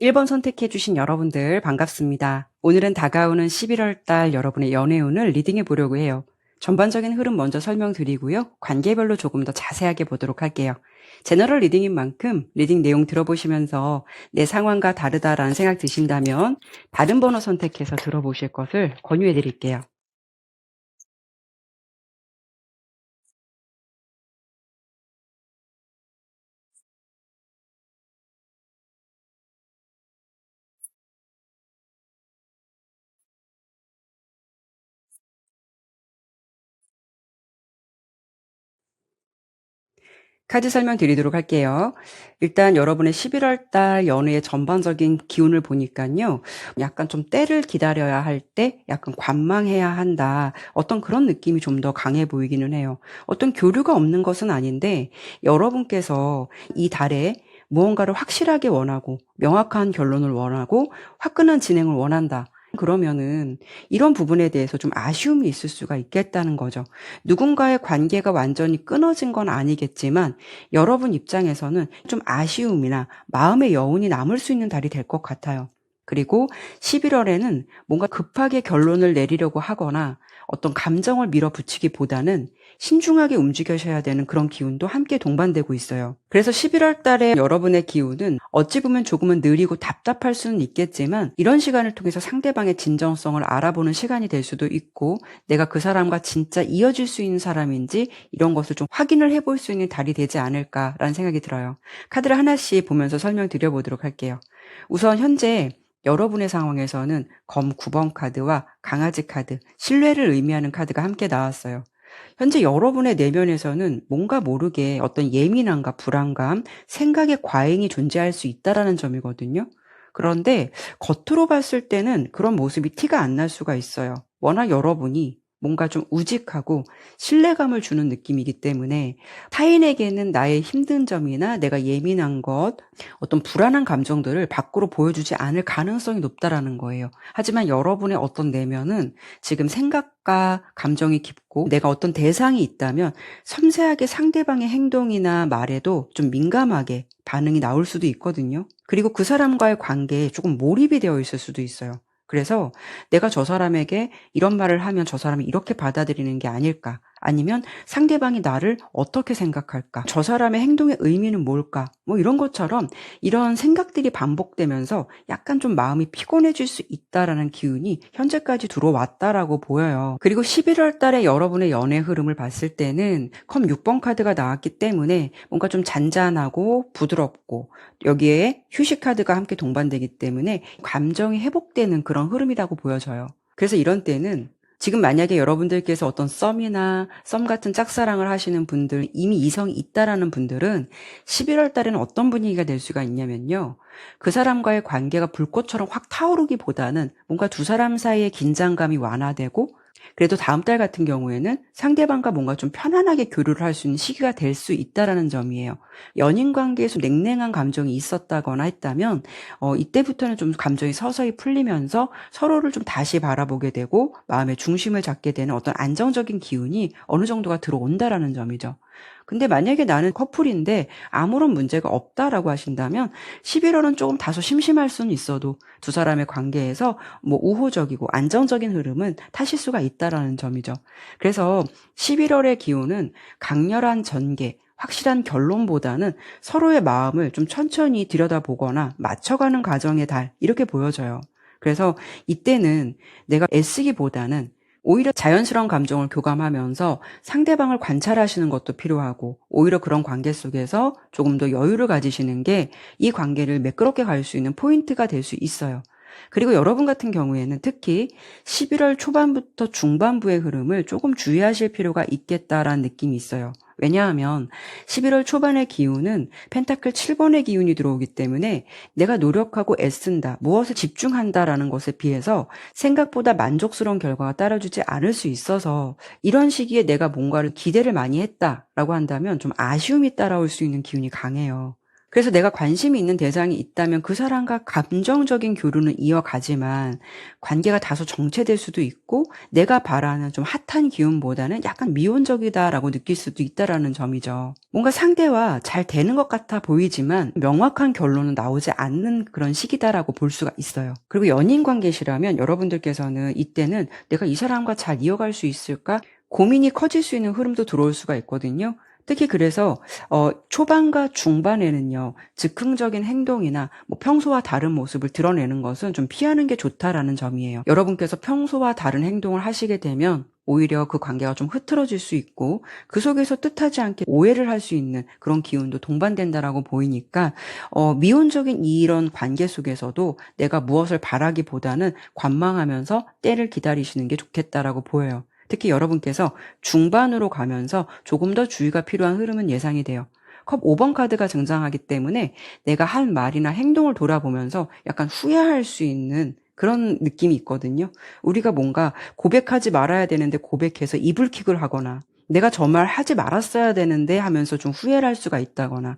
1번 선택해 주신 여러분들 반갑습니다. 오늘은 다가오는 11월 달 여러분의 연애운을 리딩해 보려고 해요. 전반적인 흐름 먼저 설명드리고요. 관계별로 조금 더 자세하게 보도록 할게요. 제너럴 리딩인 만큼 리딩 내용 들어보시면서 내 상황과 다르다라는 생각 드신다면 다른 번호 선택해서 들어보실 것을 권유해 드릴게요. 카드 설명드리도록 할게요. 일단 여러분의 11월 달 연애의 전반적인 기운을 보니까요. 약간 좀 때를 기다려야 할 때 약간 관망해야 한다. 어떤 그런 느낌이 좀 더 강해 보이기는 해요. 어떤 교류가 없는 것은 아닌데 여러분께서 이 달에 무언가를 확실하게 원하고 명확한 결론을 원하고 화끈한 진행을 원한다. 그러면은 이런 부분에 대해서 좀 아쉬움이 있을 수가 있겠다는 거죠. 누군가의 관계가 완전히 끊어진 건 아니겠지만 여러분 입장에서는 좀 아쉬움이나 마음의 여운이 남을 수 있는 달이 될 것 같아요. 그리고 11월에는 뭔가 급하게 결론을 내리려고 하거나 어떤 감정을 밀어붙이기보다는 신중하게 움직여셔야 되는 그런 기운도 함께 동반되고 있어요. 그래서 11월 달에 여러분의 기운은 어찌 보면 조금은 느리고 답답할 수는 있겠지만 이런 시간을 통해서 상대방의 진정성을 알아보는 시간이 될 수도 있고 내가 그 사람과 진짜 이어질 수 있는 사람인지 이런 것을 좀 확인을 해볼 수 있는 달이 되지 않을까라는 생각이 들어요. 카드를 하나씩 보면서 설명드려보도록 할게요. 우선 현재 여러분의 상황에서는 검 9번 카드와 강아지 카드, 신뢰를 의미하는 카드가 함께 나왔어요. 현재 여러분의 내면에서는 뭔가 모르게 어떤 예민함과 불안감, 생각의 과잉이 존재할 수 있다라는 점이거든요. 그런데 겉으로 봤을 때는 그런 모습이 티가 안 날 수가 있어요. 워낙 여러분이 뭔가 좀 우직하고 신뢰감을 주는 느낌이기 때문에 타인에게는 나의 힘든 점이나 내가 예민한 것, 어떤 불안한 감정들을 밖으로 보여주지 않을 가능성이 높다라는 거예요. 하지만 여러분의 어떤 내면은 지금 생각과 감정이 깊고 내가 어떤 대상이 있다면 섬세하게 상대방의 행동이나 말에도 좀 민감하게 반응이 나올 수도 있거든요. 그리고 그 사람과의 관계에 조금 몰입이 되어 있을 수도 있어요. 그래서 내가 저 사람에게 이런 말을 하면 저 사람이 이렇게 받아들이는 게 아닐까? 아니면 상대방이 나를 어떻게 생각할까? 저 사람의 행동의 의미는 뭘까? 뭐 이런 것처럼 이런 생각들이 반복되면서 약간 좀 마음이 피곤해질 수 있다라는 기운이 현재까지 들어왔다라고 보여요. 그리고 11월 달에 여러분의 연애 흐름을 봤을 때는 컴 6번 카드가 나왔기 때문에 뭔가 좀 잔잔하고 부드럽고 여기에 휴식 카드가 함께 동반되기 때문에 감정이 회복되는 그런 흐름이라고 보여져요. 그래서 이런 때는 지금 만약에 여러분들께서 어떤 썸 같은 짝사랑을 하시는 분들, 이미 이성이 있다라는 분들은 11월 달에는 어떤 분위기가 될 수가 있냐면요. 그 사람과의 관계가 불꽃처럼 확 타오르기보다는 뭔가 두 사람 사이의 긴장감이 완화되고 그래도 다음 달 같은 경우에는 상대방과 뭔가 좀 편안하게 교류를 할 수 있는 시기가 될 수 있다라는 점이에요. 연인 관계에서 냉랭한 감정이 있었다거나 했다면 이때부터는 좀 감정이 서서히 풀리면서 서로를 좀 다시 바라보게 되고 마음의 중심을 잡게 되는 어떤 안정적인 기운이 어느 정도가 들어온다라는 점이죠. 근데 만약에 나는 커플인데 아무런 문제가 없다라고 하신다면 11월은 조금 다소 심심할 수는 있어도 두 사람의 관계에서 뭐 우호적이고 안정적인 흐름은 타실 수가 있다라는 점이죠. 그래서 11월의 기운은 강렬한 전개, 확실한 결론보다는 서로의 마음을 좀 천천히 들여다보거나 맞춰가는 과정의 달 이렇게 보여져요. 그래서 이때는 내가 애쓰기보다는 오히려 자연스러운 감정을 교감하면서 상대방을 관찰하시는 것도 필요하고 오히려 그런 관계 속에서 조금 더 여유를 가지시는 게 이 관계를 매끄럽게 갈 수 있는 포인트가 될 수 있어요. 그리고 여러분 같은 경우에는 특히 11월 초반부터 중반부의 흐름을 조금 주의하실 필요가 있겠다라는 느낌이 있어요. 왜냐하면 11월 초반의 기운은 펜타클 7번의 기운이 들어오기 때문에 내가 노력하고 애쓴다, 무엇에 집중한다라는 것에 비해서 생각보다 만족스러운 결과가 따라주지 않을 수 있어서 이런 시기에 내가 뭔가를 기대를 많이 했다라고 한다면 좀 아쉬움이 따라올 수 있는 기운이 강해요. 그래서 내가 관심이 있는 대상이 있다면 그 사람과 감정적인 교류는 이어가지만 관계가 다소 정체될 수도 있고 내가 바라는 좀 핫한 기운보다는 약간 미온적이다라고 느낄 수도 있다라는 점이죠. 뭔가 상대와 잘 되는 것 같아 보이지만 명확한 결론은 나오지 않는 그런 시기다라고 볼 수가 있어요. 그리고 연인 관계시라면 여러분들께서는 이때는 내가 이 사람과 잘 이어갈 수 있을까? 고민이 커질 수 있는 흐름도 들어올 수가 있거든요. 특히 그래서 초반과 중반에는요, 즉흥적인 행동이나 뭐 평소와 다른 모습을 드러내는 것은 좀 피하는 게 좋다라는 점이에요. 여러분께서 평소와 다른 행동을 하시게 되면 오히려 그 관계가 좀 흐트러질 수 있고 그 속에서 뜻하지 않게 오해를 할 수 있는 그런 기운도 동반된다라고 보이니까 미온적인 이런 관계 속에서도 내가 무엇을 바라기보다는 관망하면서 때를 기다리시는 게 좋겠다라고 보여요. 특히 여러분께서 중반으로 가면서 조금 더 주의가 필요한 흐름은 예상이 돼요. 컵 5번 카드가 등장하기 때문에 내가 한 말이나 행동을 돌아보면서 약간 후회할 수 있는 그런 느낌이 있거든요. 우리가 뭔가 고백하지 말아야 되는데 고백해서 이불킥을 하거나 내가 저 말 하지 말았어야 되는데 하면서 좀 후회를 할 수가 있다거나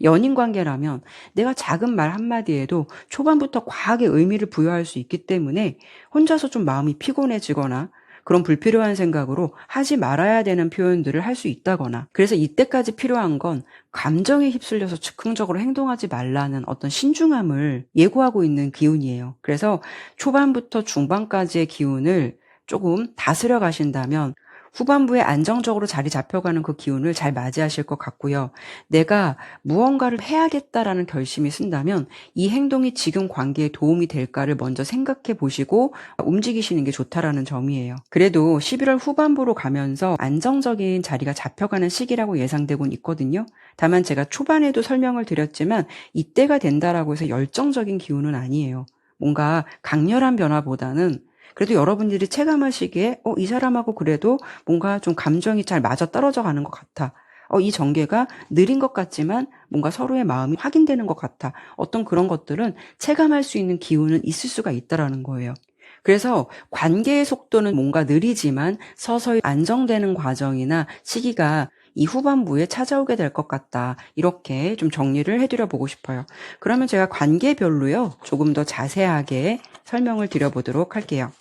연인 관계라면 내가 작은 말 한마디에도 초반부터 과하게 의미를 부여할 수 있기 때문에 혼자서 좀 마음이 피곤해지거나 그런 불필요한 생각으로 하지 말아야 되는 표현들을 할 수 있다거나 그래서 이때까지 필요한 건 감정에 휩쓸려서 즉흥적으로 행동하지 말라는 어떤 신중함을 예고하고 있는 기운이에요. 그래서 초반부터 중반까지의 기운을 조금 다스려 가신다면 후반부에 안정적으로 자리 잡혀가는 그 기운을 잘 맞이하실 것 같고요. 내가 무언가를 해야겠다라는 결심이 쓴다면 이 행동이 지금 관계에 도움이 될까를 먼저 생각해 보시고 움직이시는 게 좋다라는 점이에요. 그래도 11월 후반부로 가면서 안정적인 자리가 잡혀가는 시기라고 예상되곤 있거든요. 다만 제가 초반에도 설명을 드렸지만 이때가 된다라고 해서 열정적인 기운은 아니에요. 뭔가 강렬한 변화보다는 그래도 여러분들이 체감하시기에 이 사람하고 그래도 뭔가 좀 감정이 잘 맞아떨어져 가는 것 같아. 이 전개가 느린 것 같지만 뭔가 서로의 마음이 확인되는 것 같아. 어떤 그런 것들은 체감할 수 있는 기운은 있을 수가 있다라는 거예요. 그래서 관계의 속도는 뭔가 느리지만 서서히 안정되는 과정이나 시기가 이 후반부에 찾아오게 될 것 같다. 이렇게 좀 정리를 해드려 보고 싶어요. 그러면 제가 관계별로요. 조금 더 자세하게 설명을 드려보도록 할게요.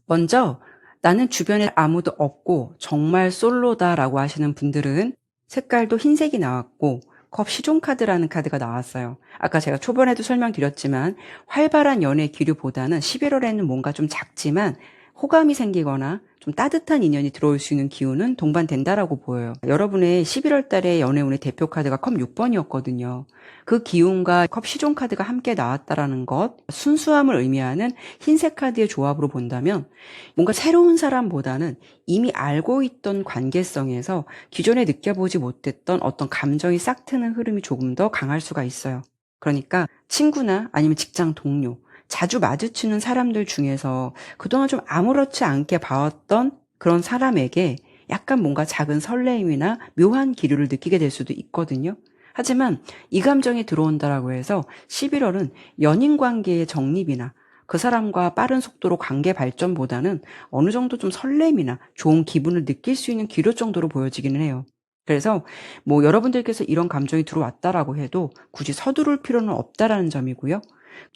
먼저 나는 주변에 아무도 없고 정말 솔로다라고 하시는 분들은 색깔도 흰색이 나왔고 컵 시종 카드라는 카드가 나왔어요. 아까 제가 초반에도 설명드렸지만 활발한 연애 기류보다는 11월에는 뭔가 좀 작지만 호감이 생기거나 좀 따뜻한 인연이 들어올 수 있는 기운은 동반된다라고 보여요. 여러분의 11월 달에 연애운의 대표 카드가 컵 6번이었거든요. 그 기운과 컵 시종 카드가 함께 나왔다라는 것, 순수함을 의미하는 흰색 카드의 조합으로 본다면 뭔가 새로운 사람보다는 이미 알고 있던 관계성에서 기존에 느껴보지 못했던 어떤 감정이 싹 트는 흐름이 조금 더 강할 수가 있어요. 그러니까 친구나 아니면 직장 동료, 자주 마주치는 사람들 중에서 그동안 좀 아무렇지 않게 봐왔던 그런 사람에게 약간 뭔가 작은 설레임이나 묘한 기류를 느끼게 될 수도 있거든요. 하지만 이 감정이 들어온다라고 해서 11월은 연인 관계의 정립이나 그 사람과 빠른 속도로 관계 발전보다는 어느 정도 좀 설렘이나 좋은 기분을 느낄 수 있는 기류 정도로 보여지기는 해요. 그래서 뭐 여러분들께서 이런 감정이 들어왔다라고 해도 굳이 서두를 필요는 없다라는 점이고요.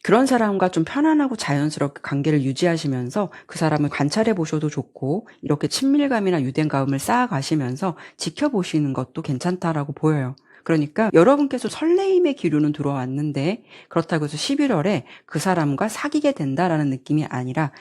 그런 사람과 좀 편안하고 자연스럽게 관계를 유지하시면서 그 사람을 관찰해 보셔도 좋고 이렇게 친밀감이나 유대감을 쌓아가시면서 지켜보시는 것도 괜찮다라고 보여요. 그러니까 여러분께서 설레임의 기류는 들어왔는데 그렇다고 해서 11월에 그 사람과 사귀게 된다라는 느낌이 아니라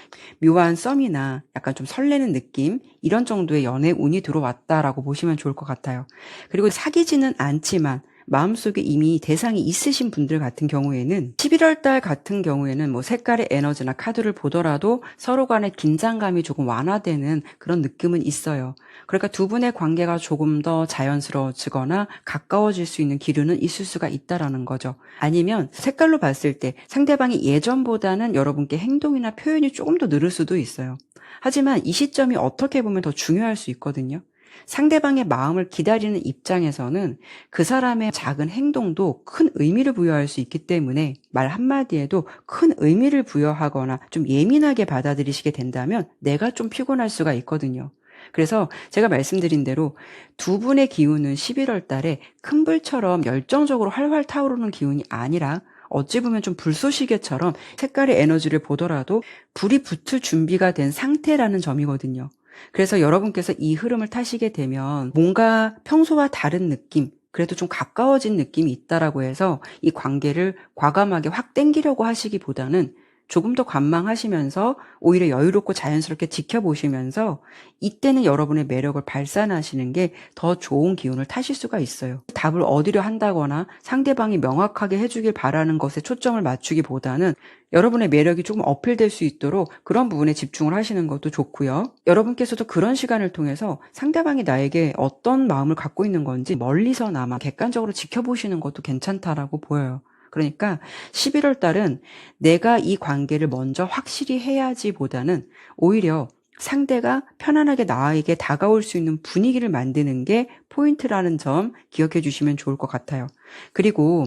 묘한 썸이나 약간 좀 설레는 느낌 이런 정도의 연애 운이 들어왔다라고 보시면 좋을 것 같아요. 그리고 사귀지는 않지만 마음속에 이미 대상이 있으신 분들 같은 경우에는 11월 달 같은 경우에는 뭐 색깔의 에너지나 카드를 보더라도 서로 간의 긴장감이 조금 완화되는 그런 느낌은 있어요. 그러니까 두 분의 관계가 조금 더 자연스러워지거나 가까워질 수 있는 기류는 있을 수가 있다라는 거죠. 아니면 색깔로 봤을 때 상대방이 예전보다는 여러분께 행동이나 표현이 조금 더 늘을 수도 있어요. 하지만 이 시점이 어떻게 보면 더 중요할 수 있거든요. 상대방의 마음을 기다리는 입장에서는 그 사람의 작은 행동도 큰 의미를 부여할 수 있기 때문에 말 한마디에도 큰 의미를 부여하거나 좀 예민하게 받아들이시게 된다면 내가 좀 피곤할 수가 있거든요. 그래서 제가 말씀드린 대로 두 분의 기운은 11월 달에 큰 불처럼 열정적으로 활활 타오르는 기운이 아니라 어찌 보면 좀 불쏘시개처럼 색깔의 에너지를 보더라도 불이 붙을 준비가 된 상태라는 점이거든요. 그래서 여러분께서 이 흐름을 타시게 되면 뭔가 평소와 다른 느낌, 그래도 좀 가까워진 느낌이 있다라고 해서 이 관계를 과감하게 확 땡기려고 하시기보다는 조금 더 관망하시면서 오히려 여유롭고 자연스럽게 지켜보시면서 이때는 여러분의 매력을 발산하시는 게 더 좋은 기운을 타실 수가 있어요. 답을 얻으려 한다거나 상대방이 명확하게 해주길 바라는 것에 초점을 맞추기보다는 여러분의 매력이 조금 어필될 수 있도록 그런 부분에 집중을 하시는 것도 좋고요. 여러분께서도 그런 시간을 통해서 상대방이 나에게 어떤 마음을 갖고 있는 건지 멀리서나마 객관적으로 지켜보시는 것도 괜찮다라고 보여요. 그러니까 11월 달은 내가 이 관계를 먼저 확실히 해야지 보다는 오히려 상대가 편안하게 나에게 다가올 수 있는 분위기를 만드는 게 포인트라는 점 기억해 주시면 좋을 것 같아요. 그리고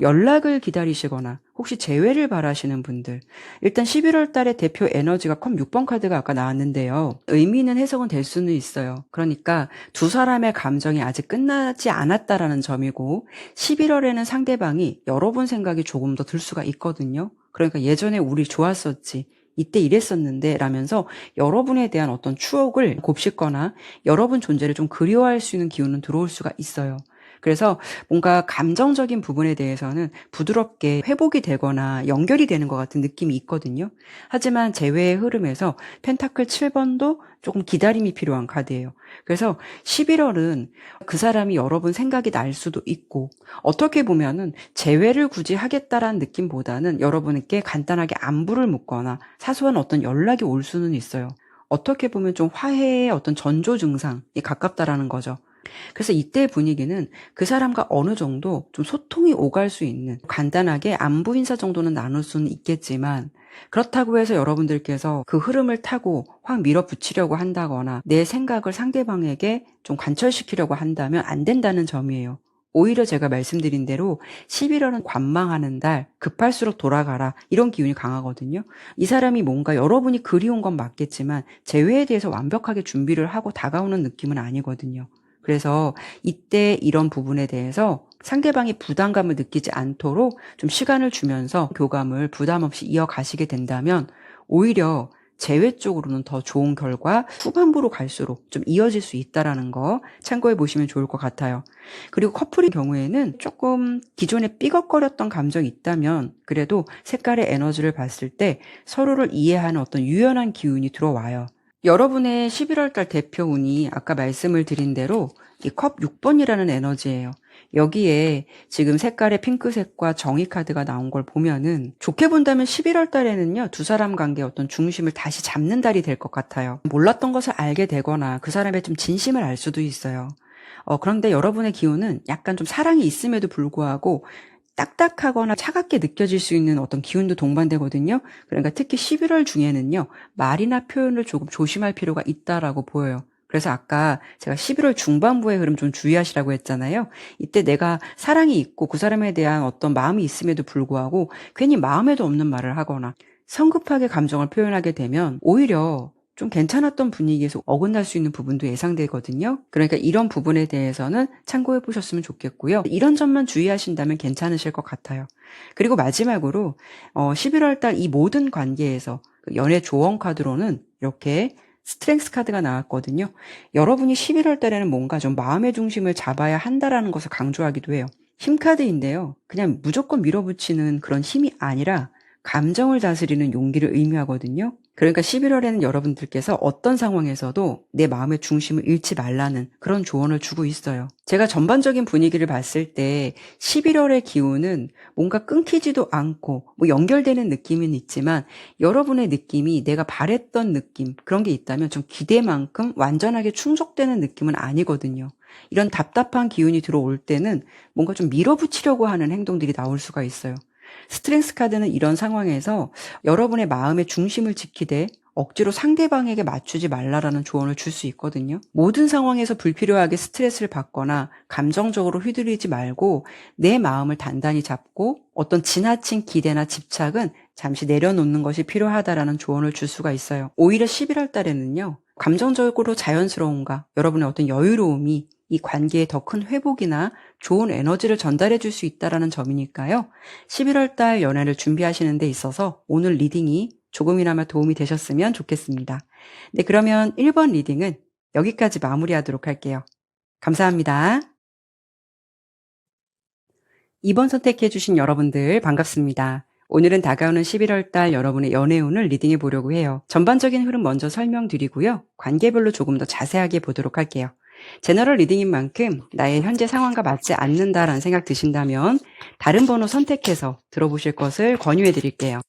연락을 기다리시거나 혹시 재회를 바라시는 분들, 일단 11월 달에 대표 에너지가 컵 6번 카드가 아까 나왔는데요. 의미 있는 해석은 될 수는 있어요. 그러니까 두 사람의 감정이 아직 끝나지 않았다라는 점이고 11월에는 상대방이 여러분 생각이 조금 더 들 수가 있거든요. 그러니까 예전에 우리 좋았었지. 이때 이랬었는데 라면서 여러분에 대한 어떤 추억을 곱씹거나 여러분 존재를 좀 그리워할 수 있는 기운은 들어올 수가 있어요. 그래서 뭔가 감정적인 부분에 대해서는 부드럽게 회복이 되거나 연결이 되는 것 같은 느낌이 있거든요. 하지만 재회의 흐름에서 펜타클 7번도 조금 기다림이 필요한 카드예요. 그래서 11월은 그 사람이 여러분 생각이 날 수도 있고 어떻게 보면은 재회를 굳이 하겠다라는 느낌보다는 여러분께 간단하게 안부를 묻거나 사소한 어떤 연락이 올 수는 있어요. 어떻게 보면 좀 화해의 어떤 전조 증상이 가깝다라는 거죠. 그래서 이때 분위기는 그 사람과 어느 정도 좀 소통이 오갈 수 있는 간단하게 안부 인사 정도는 나눌 수는 있겠지만 그렇다고 해서 여러분들께서 그 흐름을 타고 확 밀어붙이려고 한다거나 내 생각을 상대방에게 좀 관철시키려고 한다면 안 된다는 점이에요. 오히려 제가 말씀드린 대로 11월은 관망하는 달, 급할수록 돌아가라 이런 기운이 강하거든요. 이 사람이 뭔가 여러분이 그리운 건 맞겠지만 재회에 대해서 완벽하게 준비를 하고 다가오는 느낌은 아니거든요. 그래서 이때 이런 부분에 대해서 상대방이 부담감을 느끼지 않도록 좀 시간을 주면서 교감을 부담 없이 이어가시게 된다면 오히려 재회 쪽으로는 더 좋은 결과 후반부로 갈수록 좀 이어질 수 있다는 거 참고해 보시면 좋을 것 같아요. 그리고 커플의 경우에는 조금 기존에 삐걱거렸던 감정이 있다면 그래도 색깔의 에너지를 봤을 때 서로를 이해하는 어떤 유연한 기운이 들어와요. 여러분의 11월 달 대표 운이 아까 말씀을 드린 대로 이 컵 6번이라는 에너지예요. 여기에 지금 색깔의 핑크색과 정의 카드가 나온 걸 보면은 좋게 본다면 11월 달에는요, 두 사람 관계의 어떤 중심을 다시 잡는 달이 될 것 같아요. 몰랐던 것을 알게 되거나 그 사람의 좀 진심을 알 수도 있어요. 그런데 여러분의 기운은 약간 좀 사랑이 있음에도 불구하고 딱딱하거나 차갑게 느껴질 수 있는 어떤 기운도 동반되거든요. 그러니까 특히 11월 중에는요, 말이나 표현을 조금 조심할 필요가 있다라고 보여요. 그래서 아까 제가 11월 중반부의 흐름 좀 주의하시라고 했잖아요. 이때 내가 사랑이 있고 그 사람에 대한 어떤 마음이 있음에도 불구하고 괜히 마음에도 없는 말을 하거나 성급하게 감정을 표현하게 되면 오히려 좀 괜찮았던 분위기에서 어긋날 수 있는 부분도 예상되거든요. 그러니까 이런 부분에 대해서는 참고해 보셨으면 좋겠고요. 이런 점만 주의하신다면 괜찮으실 것 같아요. 그리고 마지막으로 11월 달 이 모든 관계에서 연애 조언 카드로는 이렇게 스트렝스 카드가 나왔거든요. 여러분이 11월 달에는 뭔가 좀 마음의 중심을 잡아야 한다라는 것을 강조하기도 해요. 힘 카드인데요. 그냥 무조건 밀어붙이는 그런 힘이 아니라 감정을 다스리는 용기를 의미하거든요. 그러니까 11월에는 여러분들께서 어떤 상황에서도 내 마음의 중심을 잃지 말라는 그런 조언을 주고 있어요. 제가 전반적인 분위기를 봤을 때 11월의 기운은 뭔가 끊기지도 않고 뭐 연결되는 느낌은 있지만 여러분의 느낌이 내가 바랬던 느낌 그런 게 있다면 좀 기대만큼 완전하게 충족되는 느낌은 아니거든요. 이런 답답한 기운이 들어올 때는 뭔가 좀 밀어붙이려고 하는 행동들이 나올 수가 있어요. 스트렝스 카드는 이런 상황에서 여러분의 마음의 중심을 지키되 억지로 상대방에게 맞추지 말라라는 조언을 줄 수 있거든요. 모든 상황에서 불필요하게 스트레스를 받거나 감정적으로 휘둘리지 말고 내 마음을 단단히 잡고 어떤 지나친 기대나 집착은 잠시 내려놓는 것이 필요하다라는 조언을 줄 수가 있어요. 오히려 11월 달에는요. 감정적으로 자연스러움과 여러분의 어떤 여유로움이 이 관계에 더 큰 회복이나 좋은 에너지를 전달해 줄 수 있다는 점이니까요. 11월 달 연애를 준비하시는 데 있어서 오늘 리딩이 조금이나마 도움이 되셨으면 좋겠습니다. 네, 그러면 1번 리딩은 여기까지 마무리하도록 할게요. 감사합니다. 2번 선택해 주신 여러분들 반갑습니다. 오늘은 다가오는 11월 달 여러분의 연애운을 리딩해 보려고 해요. 전반적인 흐름 먼저 설명드리고요. 관계별로 조금 더 자세하게 보도록 할게요. 제너럴 리딩인 만큼 나의 현재 상황과 맞지 않는다라는 생각 드신다면 다른 번호 선택해서 들어보실 것을 권유해 드릴게요.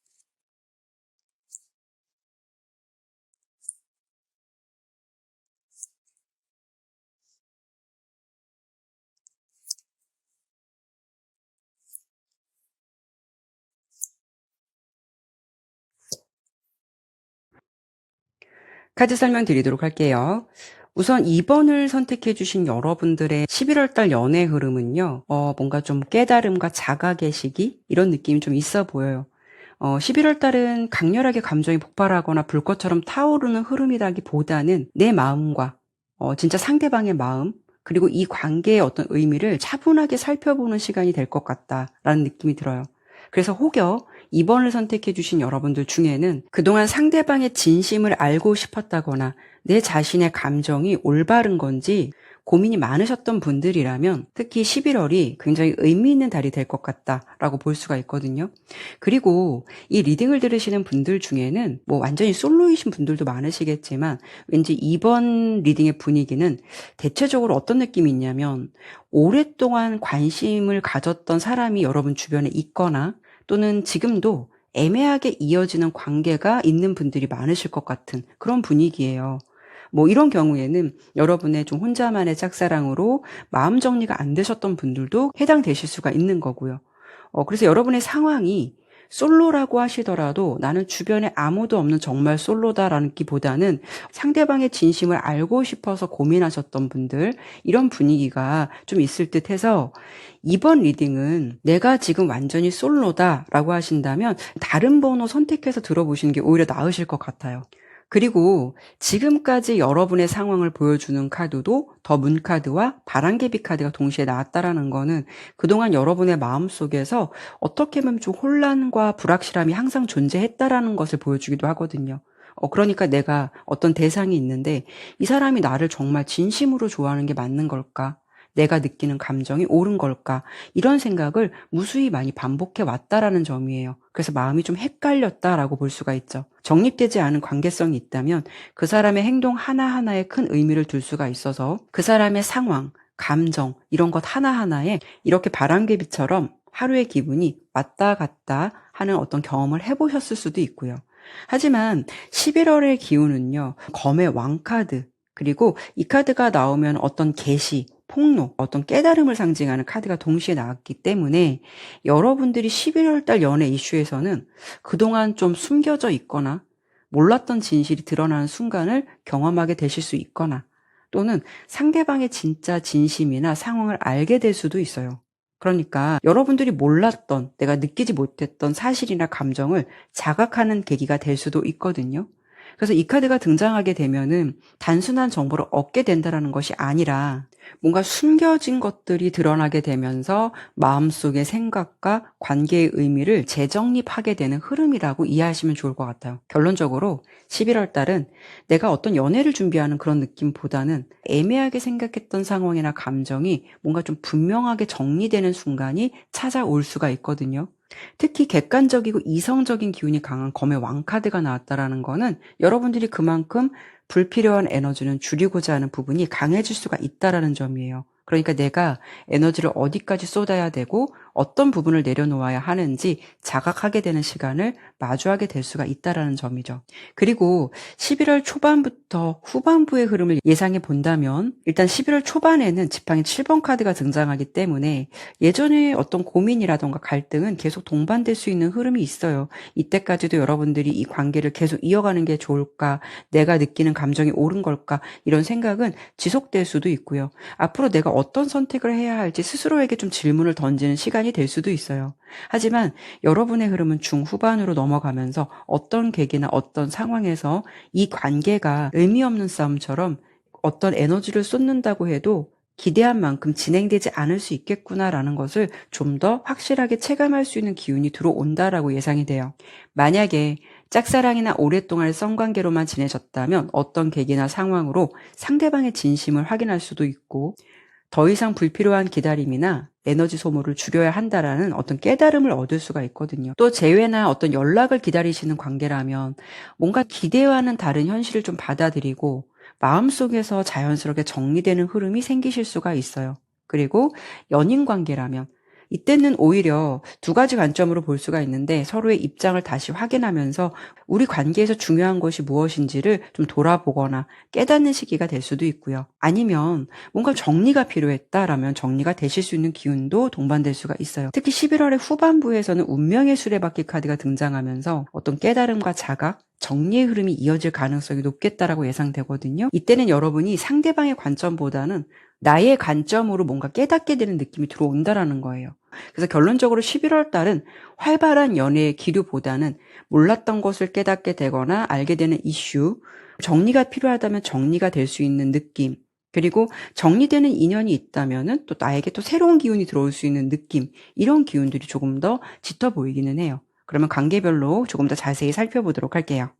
카드 설명드리도록 할게요. 우선 2번을 선택해 주신 여러분들의 11월 달 연애 흐름은요. 뭔가 좀 깨달음과 자각의 시기 이런 느낌이 좀 있어 보여요. 11월 달은 강렬하게 감정이 폭발하거나 불꽃처럼 타오르는 흐름이라기보다는 내 마음과 진짜 상대방의 마음 그리고 이 관계의 어떤 의미를 차분하게 살펴보는 시간이 될 것 같다라는 느낌이 들어요. 그래서 혹여 2번을 선택해 주신 여러분들 중에는 그동안 상대방의 진심을 알고 싶었다거나 내 자신의 감정이 올바른 건지 고민이 많으셨던 분들이라면 특히 11월이 굉장히 의미 있는 달이 될 것 같다라고 볼 수가 있거든요. 그리고 이 리딩을 들으시는 분들 중에는 뭐 완전히 솔로이신 분들도 많으시겠지만 왠지 이번 리딩의 분위기는 대체적으로 어떤 느낌이 있냐면 오랫동안 관심을 가졌던 사람이 여러분 주변에 있거나 또는 지금도 애매하게 이어지는 관계가 있는 분들이 많으실 것 같은 그런 분위기예요. 뭐 이런 경우에는 여러분의 좀 혼자만의 짝사랑으로 마음 정리가 안 되셨던 분들도 해당되실 수가 있는 거고요. 그래서 여러분의 상황이 솔로라고 하시더라도 나는 주변에 아무도 없는 정말 솔로다라는 기보다는 상대방의 진심을 알고 싶어서 고민하셨던 분들 이런 분위기가 좀 있을 듯 해서 이번 리딩은 내가 지금 완전히 솔로다라고 하신다면 다른 번호 선택해서 들어보시는 게 오히려 나으실 것 같아요. 그리고 지금까지 여러분의 상황을 보여주는 카드도 더 문카드와 바람개비 카드가 동시에 나왔다라는 거는 그동안 여러분의 마음속에서 어떻게 보면 좀 혼란과 불확실함이 항상 존재했다라는 것을 보여주기도 하거든요. 그러니까 내가 어떤 대상이 있는데 이 사람이 나를 정말 진심으로 좋아하는 게 맞는 걸까? 내가 느끼는 감정이 옳은 걸까? 이런 생각을 무수히 많이 반복해 왔다라는 점이에요. 그래서 마음이 좀 헷갈렸다라고 볼 수가 있죠. 정립되지 않은 관계성이 있다면 그 사람의 행동 하나하나에 큰 의미를 둘 수가 있어서 그 사람의 상황, 감정 이런 것 하나하나에 이렇게 바람개비처럼 하루의 기분이 왔다 갔다 하는 어떤 경험을 해보셨을 수도 있고요. 하지만 11월의 기운은요. 검의 왕카드 그리고 이 카드가 나오면 어떤 계시, 폭로, 어떤 깨달음을 상징하는 카드가 동시에 나왔기 때문에 여러분들이 11월 달 연애 이슈에서는 그동안 좀 숨겨져 있거나 몰랐던 진실이 드러나는 순간을 경험하게 되실 수 있거나 또는 상대방의 진짜 진심이나 상황을 알게 될 수도 있어요. 그러니까 여러분들이 몰랐던 내가 느끼지 못했던 사실이나 감정을 자각하는 계기가 될 수도 있거든요. 그래서 이 카드가 등장하게 되면은 단순한 정보를 얻게 된다는 것이 아니라 뭔가 숨겨진 것들이 드러나게 되면서 마음속의 생각과 관계의 의미를 재정립하게 되는 흐름이라고 이해하시면 좋을 것 같아요. 결론적으로 11월 달은 내가 어떤 연애를 준비하는 그런 느낌보다는 애매하게 생각했던 상황이나 감정이 뭔가 좀 분명하게 정리되는 순간이 찾아올 수가 있거든요. 특히 객관적이고 이성적인 기운이 강한 검의 왕카드가 나왔다라는 거는 여러분들이 그만큼 불필요한 에너지는 줄이고자 하는 부분이 강해질 수가 있다라는 점이에요. 그러니까 내가 에너지를 어디까지 쏟아야 되고 어떤 부분을 내려놓아야 하는지 자각하게 되는 시간을 마주하게 될 수가 있다라는 점이죠. 그리고 11월 초반부터 후반부의 흐름을 예상해 본다면 일단 11월 초반에는 지팡이 7번 카드가 등장하기 때문에 예전에 어떤 고민이라던가 갈등은 계속 동반될 수 있는 흐름이 있어요. 이때까지도 여러분들이 이 관계를 계속 이어가는 게 좋을까? 내가 느끼는 감정이 옳은 걸까? 이런 생각은 지속될 수도 있고요. 앞으로 내가 어떤 선택을 해야 할지 스스로에게 좀 질문을 던지는 시간이 될 수도 있어요. 하지만 여러분의 흐름은 중후반으로 넘어가면서 어떤 계기나 어떤 상황에서 이 관계가 의미 없는 싸움처럼 어떤 에너지를 쏟는다고 해도 기대한 만큼 진행되지 않을 수 있겠구나라는 것을 좀 더 확실하게 체감할 수 있는 기운이 들어온다라고 예상이 돼요. 만약에 짝사랑이나 오랫동안 썸관계로만 지내셨다면 어떤 계기나 상황으로 상대방의 진심을 확인할 수도 있고 더 이상 불필요한 기다림이나 에너지 소모를 줄여야 한다라는 어떤 깨달음을 얻을 수가 있거든요. 또 재회나 어떤 연락을 기다리시는 관계라면 뭔가 기대와는 다른 현실을 좀 받아들이고 마음속에서 자연스럽게 정리되는 흐름이 생기실 수가 있어요. 그리고 연인 관계라면 이때는 오히려 두 가지 관점으로 볼 수가 있는데 서로의 입장을 다시 확인하면서 우리 관계에서 중요한 것이 무엇인지를 좀 돌아보거나 깨닫는 시기가 될 수도 있고요. 아니면 뭔가 정리가 필요했다라면 정리가 되실 수 있는 기운도 동반될 수가 있어요. 특히 11월의 후반부에서는 운명의 수레바퀴 카드가 등장하면서 어떤 깨달음과 자각, 정리의 흐름이 이어질 가능성이 높겠다라고 예상되거든요. 이때는 여러분이 상대방의 관점보다는 나의 관점으로 뭔가 깨닫게 되는 느낌이 들어온다라는 거예요. 그래서 결론적으로 11월 달은 활발한 연애의 기류보다는 몰랐던 것을 깨닫게 되거나 알게 되는 이슈, 정리가 필요하다면 정리가 될 수 있는 느낌, 그리고 정리되는 인연이 있다면은 또 나에게 또 새로운 기운이 들어올 수 있는 느낌, 이런 기운들이 조금 더 짙어 보이기는 해요. 그러면 관계별로 조금 더 자세히 살펴보도록 할게요.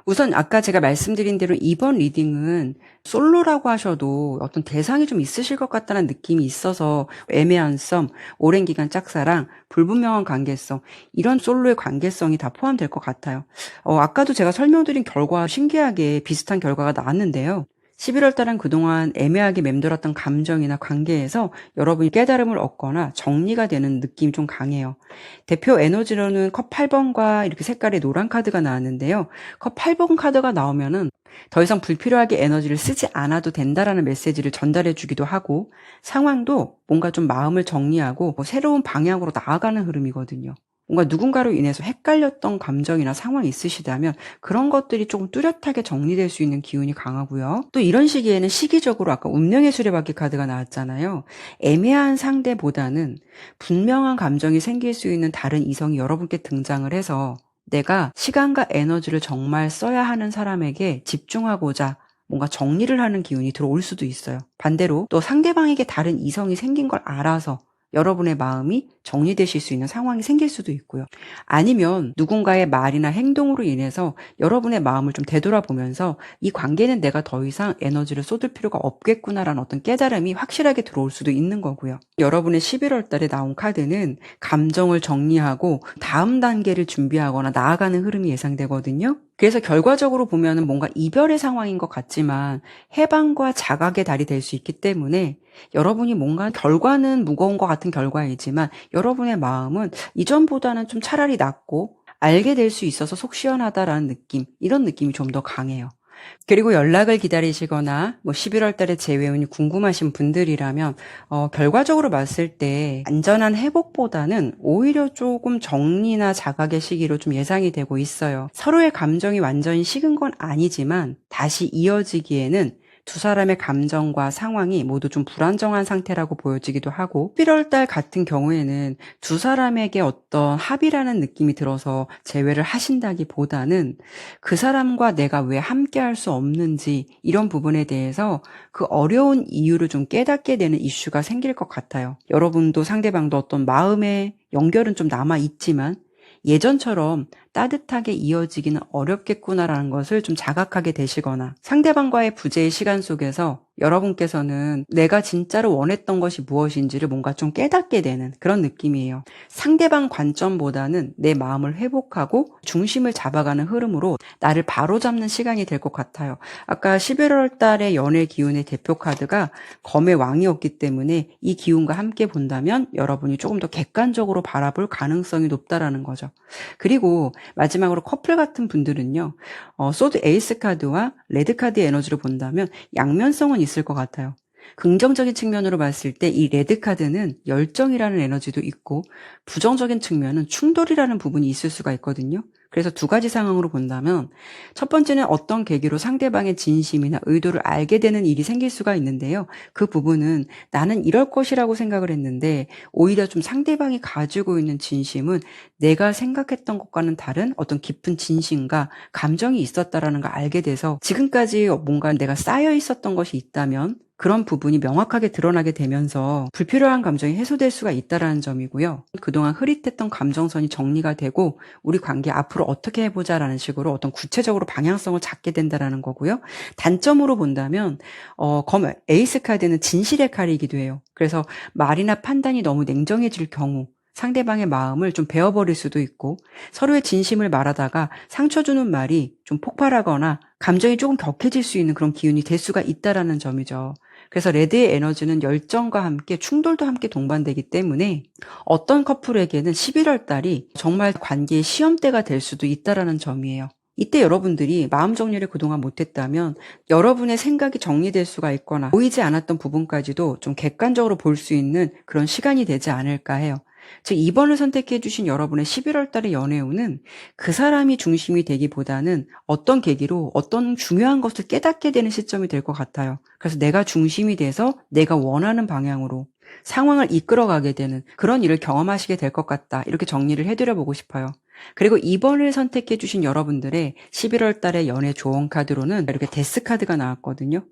우선 아까 제가 말씀드린 대로 이번 리딩은 솔로라고 하셔도 어떤 대상이 좀 있으실 것 같다는 느낌이 있어서 애매한 썸, 오랜 기간 짝사랑, 불분명한 관계성, 이런 솔로의 관계성이 다 포함될 것 같아요. 아까도 제가 설명드린 결과 신기하게 비슷한 결과가 나왔는데요. 11월 달은 그동안 애매하게 맴돌았던 감정이나 관계에서 여러분이 깨달음을 얻거나 정리가 되는 느낌이 좀 강해요. 대표 에너지로는 컵 8번과 이렇게 색깔의 노란 카드가 나왔는데요. 컵 8번 카드가 나오면은 더 이상 불필요하게 에너지를 쓰지 않아도 된다라는 메시지를 전달해 주기도 하고 상황도 뭔가 좀 마음을 정리하고 새로운 방향으로 나아가는 흐름이거든요. 뭔가 누군가로 인해서 헷갈렸던 감정이나 상황이 있으시다면 그런 것들이 조금 뚜렷하게 정리될 수 있는 기운이 강하고요. 또 이런 시기에는 시기적으로 아까 운명의 수레바퀴 카드가 나왔잖아요. 애매한 상대보다는 분명한 감정이 생길 수 있는 다른 이성이 여러분께 등장을 해서 내가 시간과 에너지를 정말 써야 하는 사람에게 집중하고자 뭔가 정리를 하는 기운이 들어올 수도 있어요. 반대로 또 상대방에게 다른 이성이 생긴 걸 알아서 여러분의 마음이 정리되실 수 있는 상황이 생길 수도 있고요. 아니면 누군가의 말이나 행동으로 인해서 여러분의 마음을 좀 되돌아보면서 이 관계는 내가 더 이상 에너지를 쏟을 필요가 없겠구나라는 어떤 깨달음이 확실하게 들어올 수도 있는 거고요. 여러분의 11월 달에 나온 카드는 감정을 정리하고 다음 단계를 준비하거나 나아가는 흐름이 예상되거든요. 그래서 결과적으로 보면은 뭔가 이별의 상황인 것 같지만 해방과 자각의 달이 될 수 있기 때문에 여러분이 뭔가 결과는 무거운 것 같은 결과이지만 여러분의 마음은 이전보다는 좀 차라리 낫고 알게 될 수 있어서 속 시원하다라는 느낌, 이런 느낌이 좀 더 강해요. 그리고 연락을 기다리시거나 11월 달에 재회운이 궁금하신 분들이라면 결과적으로 봤을 때 안전한 회복보다는 오히려 조금 정리나 자각의 시기로 좀 예상이 되고 있어요. 서로의 감정이 완전히 식은 건 아니지만 다시 이어지기에는 두 사람의 감정과 상황이 모두 좀 불안정한 상태라고 보여지기도 하고 11월 달 같은 경우에는 두 사람에게 어떤 합의라는 느낌이 들어서 재회를 하신다기보다는 그 사람과 내가 왜 함께 할 수 없는지 이런 부분에 대해서 그 어려운 이유를 좀 깨닫게 되는 이슈가 생길 것 같아요. 여러분도 상대방도 어떤 마음의 연결은 좀 남아 있지만 예전처럼 따뜻하게 이어지기는 어렵겠구나라는 것을 좀 자각하게 되시거나 상대방과의 부재의 시간 속에서 여러분께서는 내가 진짜로 원했던 것이 무엇인지를 뭔가 좀 깨닫게 되는 그런 느낌이에요. 상대방 관점보다는 내 마음을 회복하고 중심을 잡아가는 흐름으로 나를 바로잡는 시간이 될 것 같아요. 아까 11월 달의 연애 기운의 대표 카드가 검의 왕이었기 때문에 이 기운과 함께 본다면 여러분이 조금 더 객관적으로 바라볼 가능성이 높다라는 거죠. 그리고 마지막으로 커플 같은 분들은요. 소드 에이스 카드와 레드 카드의 에너지를 본다면 양면성은 있을 것 같아요. 긍정적인 측면으로 봤을 때 이 레드 카드는 열정이라는 에너지도 있고 부정적인 측면은 충돌이라는 부분이 있을 수가 있거든요. 그래서 두 가지 상황으로 본다면 첫 번째는 어떤 계기로 상대방의 진심이나 의도를 알게 되는 일이 생길 수가 있는데요. 그 부분은 나는 이럴 것이라고 생각을 했는데 오히려 좀 상대방이 가지고 있는 진심은 내가 생각했던 것과는 다른 어떤 깊은 진심과 감정이 있었다라는 걸 알게 돼서 지금까지 뭔가 내가 쌓여 있었던 것이 있다면 그런 부분이 명확하게 드러나게 되면서 불필요한 감정이 해소될 수가 있다는 점이고요. 그동안 흐릿했던 감정선이 정리가 되고 우리 관계 앞으로 어떻게 해보자라는 식으로 어떤 구체적으로 방향성을 잡게 된다는 거고요. 단점으로 본다면 검 에이스 카드는 진실의 칼이기도 해요. 그래서 말이나 판단이 너무 냉정해질 경우 상대방의 마음을 좀 베어버릴 수도 있고 서로의 진심을 말하다가 상처 주는 말이 좀 폭발하거나 감정이 조금 격해질 수 있는 그런 기운이 될 수가 있다라는 점이죠. 그래서 레드의 에너지는 열정과 함께 충돌도 함께 동반되기 때문에 어떤 커플에게는 11월 달이 정말 관계의 시험대가 될 수도 있다라는 점이에요. 이때 여러분들이 마음 정리를 그동안 못했다면 여러분의 생각이 정리될 수가 있거나 보이지 않았던 부분까지도 좀 객관적으로 볼 수 있는 그런 시간이 되지 않을까 해요. 즉 2번을 선택해 주신 여러분의 11월 달의 연애운은 그 사람이 중심이 되기보다는 어떤 계기로 어떤 중요한 것을 깨닫게 되는 시점이 될 것 같아요. 그래서 내가 중심이 돼서 내가 원하는 방향으로 상황을 이끌어가게 되는 그런 일을 경험하시게 될 것 같다. 이렇게 정리를 해드려 보고 싶어요. 그리고 2번을 선택해 주신 여러분들의 11월 달의 연애 조언 카드로는 이렇게 데스 카드가 나왔거든요.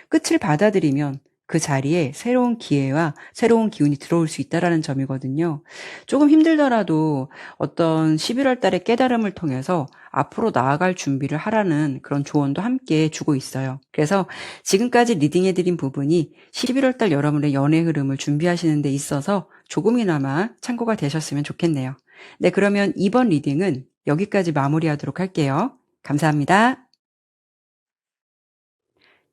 끝을 받아들이면 그 자리에 새로운 기회와 새로운 기운이 들어올 수 있다는 점이거든요. 조금 힘들더라도 어떤 11월 달의 깨달음을 통해서 앞으로 나아갈 준비를 하라는 그런 조언도 함께 주고 있어요. 그래서 지금까지 리딩해드린 부분이 11월 달 여러분의 연애 흐름을 준비하시는 데 있어서 조금이나마 참고가 되셨으면 좋겠네요. 네, 그러면 이번 리딩은 여기까지 마무리하도록 할게요. 감사합니다.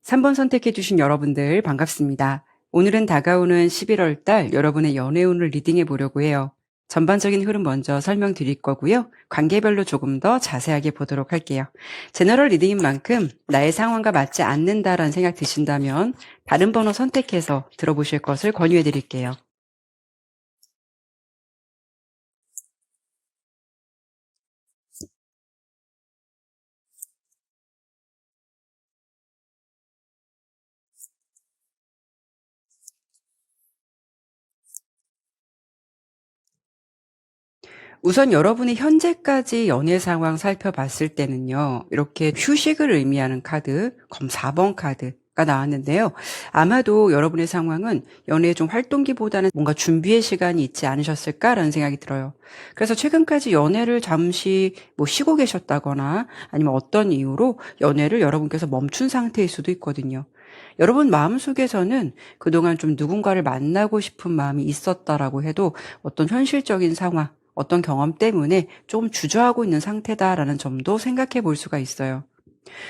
3번 선택해 주신 여러분들 반갑습니다. 오늘은 다가오는 11월 달 여러분의 연애운을 리딩해 보려고 해요. 전반적인 흐름 먼저 설명드릴 거고요. 관계별로 조금 더 자세하게 보도록 할게요. 제너럴 리딩인 만큼 나의 상황과 맞지 않는다라는 생각 드신다면 다른 번호 선택해서 들어보실 것을 권유해 드릴게요. 우선 여러분이 현재까지 연애 상황 살펴봤을 때는요. 이렇게 휴식을 의미하는 카드, 검 4번 카드가 나왔는데요. 아마도 여러분의 상황은 연애 좀 활동기보다는 뭔가 준비의 시간이 있지 않으셨을까라는 생각이 들어요. 그래서 최근까지 연애를 잠시 쉬고 계셨다거나 아니면 어떤 이유로 연애를 여러분께서 멈춘 상태일 수도 있거든요. 여러분 마음속에서는 그동안 좀 누군가를 만나고 싶은 마음이 있었다라고 해도 어떤 현실적인 상황, 어떤 경험 때문에 좀 주저하고 있는 상태다라는 점도 생각해 볼 수가 있어요.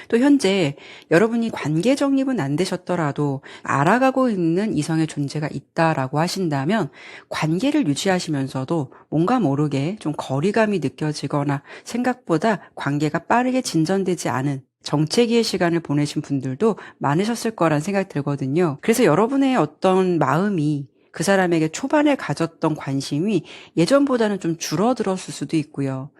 또 현재 여러분이 관계 정립은 안 되셨더라도 알아가고 있는 이성의 존재가 있다라고 하신다면 관계를 유지하시면서도 뭔가 모르게 좀 거리감이 느껴지거나 생각보다 관계가 빠르게 진전되지 않은 정체기의 시간을 보내신 분들도 많으셨을 거란 생각이 들거든요. 그래서 여러분의 어떤 마음이 그 사람에게 초반에 가졌던 관심이 예전보다는 좀 줄어들었을 수도 있고요.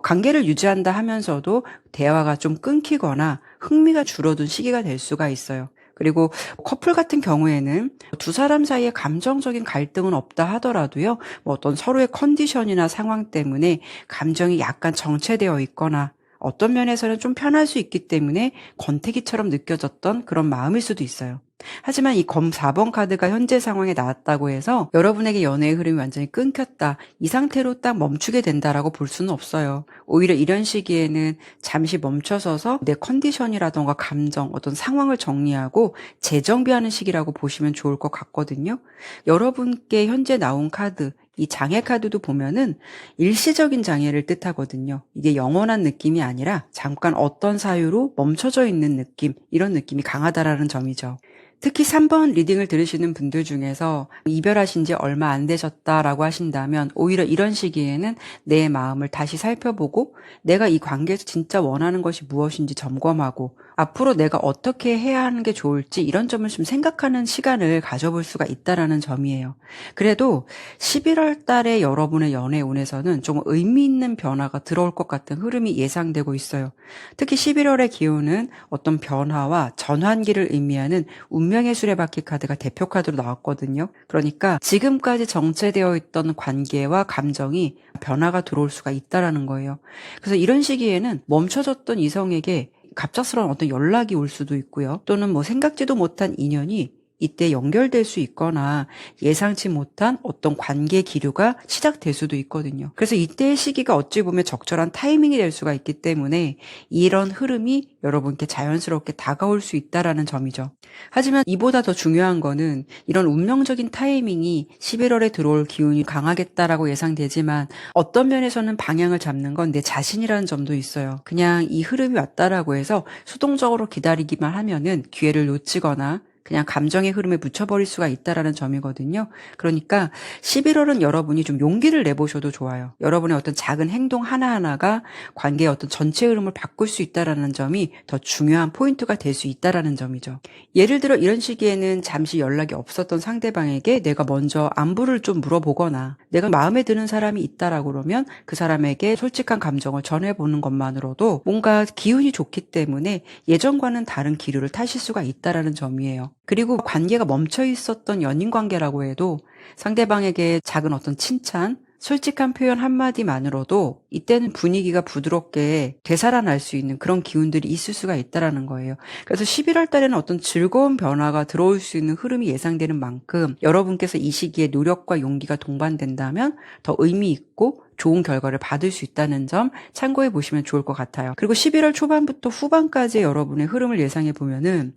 관계를 유지한다 하면서도 대화가 좀 끊기거나 흥미가 줄어든 시기가 될 수가 있어요. 그리고 커플 같은 경우에는 두 사람 사이에 감정적인 갈등은 없다 하더라도요. 뭐 어떤 서로의 컨디션이나 상황 때문에 감정이 약간 정체되어 있거나 어떤 면에서는 좀 편할 수 있기 때문에 권태기처럼 느껴졌던 그런 마음일 수도 있어요. 하지만 이 검 4번 카드가 현재 상황에 나왔다고 해서 여러분에게 연애의 흐름이 완전히 끊겼다, 이 상태로 딱 멈추게 된다라고 볼 수는 없어요. 오히려 이런 시기에는 잠시 멈춰서서 내 컨디션이라던가 감정, 어떤 상황을 정리하고 재정비하는 시기라고 보시면 좋을 것 같거든요. 여러분께 현재 나온 카드, 이 장애 카드도 보면은 일시적인 장애를 뜻하거든요. 이게 영원한 느낌이 아니라 잠깐 어떤 사유로 멈춰져 있는 느낌, 이런 느낌이 강하다라는 점이죠. 특히 3번 리딩을 들으시는 분들 중에서 이별하신 지 얼마 안 되셨다라고 하신다면 오히려 이런 시기에는 내 마음을 다시 살펴보고 내가 이 관계에서 진짜 원하는 것이 무엇인지 점검하고 앞으로 내가 어떻게 해야 하는 게 좋을지 이런 점을 좀 생각하는 시간을 가져볼 수가 있다라는 점이에요. 그래도 11월 달에 여러분의 연애 운에서는 좀 의미 있는 변화가 들어올 것 같은 흐름이 예상되고 있어요. 특히 11월의 기운은 어떤 변화와 전환기를 의미하는 운명의 수레바퀴 카드가 대표 카드로 나왔거든요. 그러니까 지금까지 정체되어 있던 관계와 감정이 변화가 들어올 수가 있다라는 거예요. 그래서 이런 시기에는 멈춰졌던 이성에게 갑작스러운 어떤 연락이 올 수도 있고요. 또는 뭐 생각지도 못한 인연이 이때 연결될 수 있거나 예상치 못한 어떤 관계 기류가 시작될 수도 있거든요. 그래서 이때의 시기가 어찌 보면 적절한 타이밍이 될 수가 있기 때문에 이런 흐름이 여러분께 자연스럽게 다가올 수 있다라는 점이죠. 하지만 이보다 더 중요한 거는 이런 운명적인 타이밍이 11월에 들어올 기운이 강하겠다라고 예상되지만 어떤 면에서는 방향을 잡는 건 내 자신이라는 점도 있어요. 그냥 이 흐름이 왔다라고 해서 수동적으로 기다리기만 하면은 기회를 놓치거나 그냥 감정의 흐름에 묻혀버릴 수가 있다라는 점이거든요. 그러니까 11월은 여러분이 좀 용기를 내보셔도 좋아요. 여러분의 어떤 작은 행동 하나하나가 관계의 어떤 전체 흐름을 바꿀 수 있다라는 점이 더 중요한 포인트가 될 수 있다라는 점이죠. 예를 들어 이런 시기에는 잠시 연락이 없었던 상대방에게 내가 먼저 안부를 좀 물어보거나 내가 마음에 드는 사람이 있다라고 그러면 그 사람에게 솔직한 감정을 전해보는 것만으로도 뭔가 기운이 좋기 때문에 예전과는 다른 기류를 타실 수가 있다라는 점이에요. 그리고 관계가 멈춰 있었던 연인 관계라고 해도 상대방에게 작은 어떤 칭찬, 솔직한 표현 한마디만으로도 이때는 분위기가 부드럽게 되살아날 수 있는 그런 기운들이 있을 수가 있다라는 거예요. 그래서 11월 달에는 어떤 즐거운 변화가 들어올 수 있는 흐름이 예상되는 만큼 여러분께서 이 시기에 노력과 용기가 동반된다면 더 의미 있고 좋은 결과를 받을 수 있다는 점 참고해 보시면 좋을 것 같아요. 그리고 11월 초반부터 후반까지 여러분의 흐름을 예상해 보면은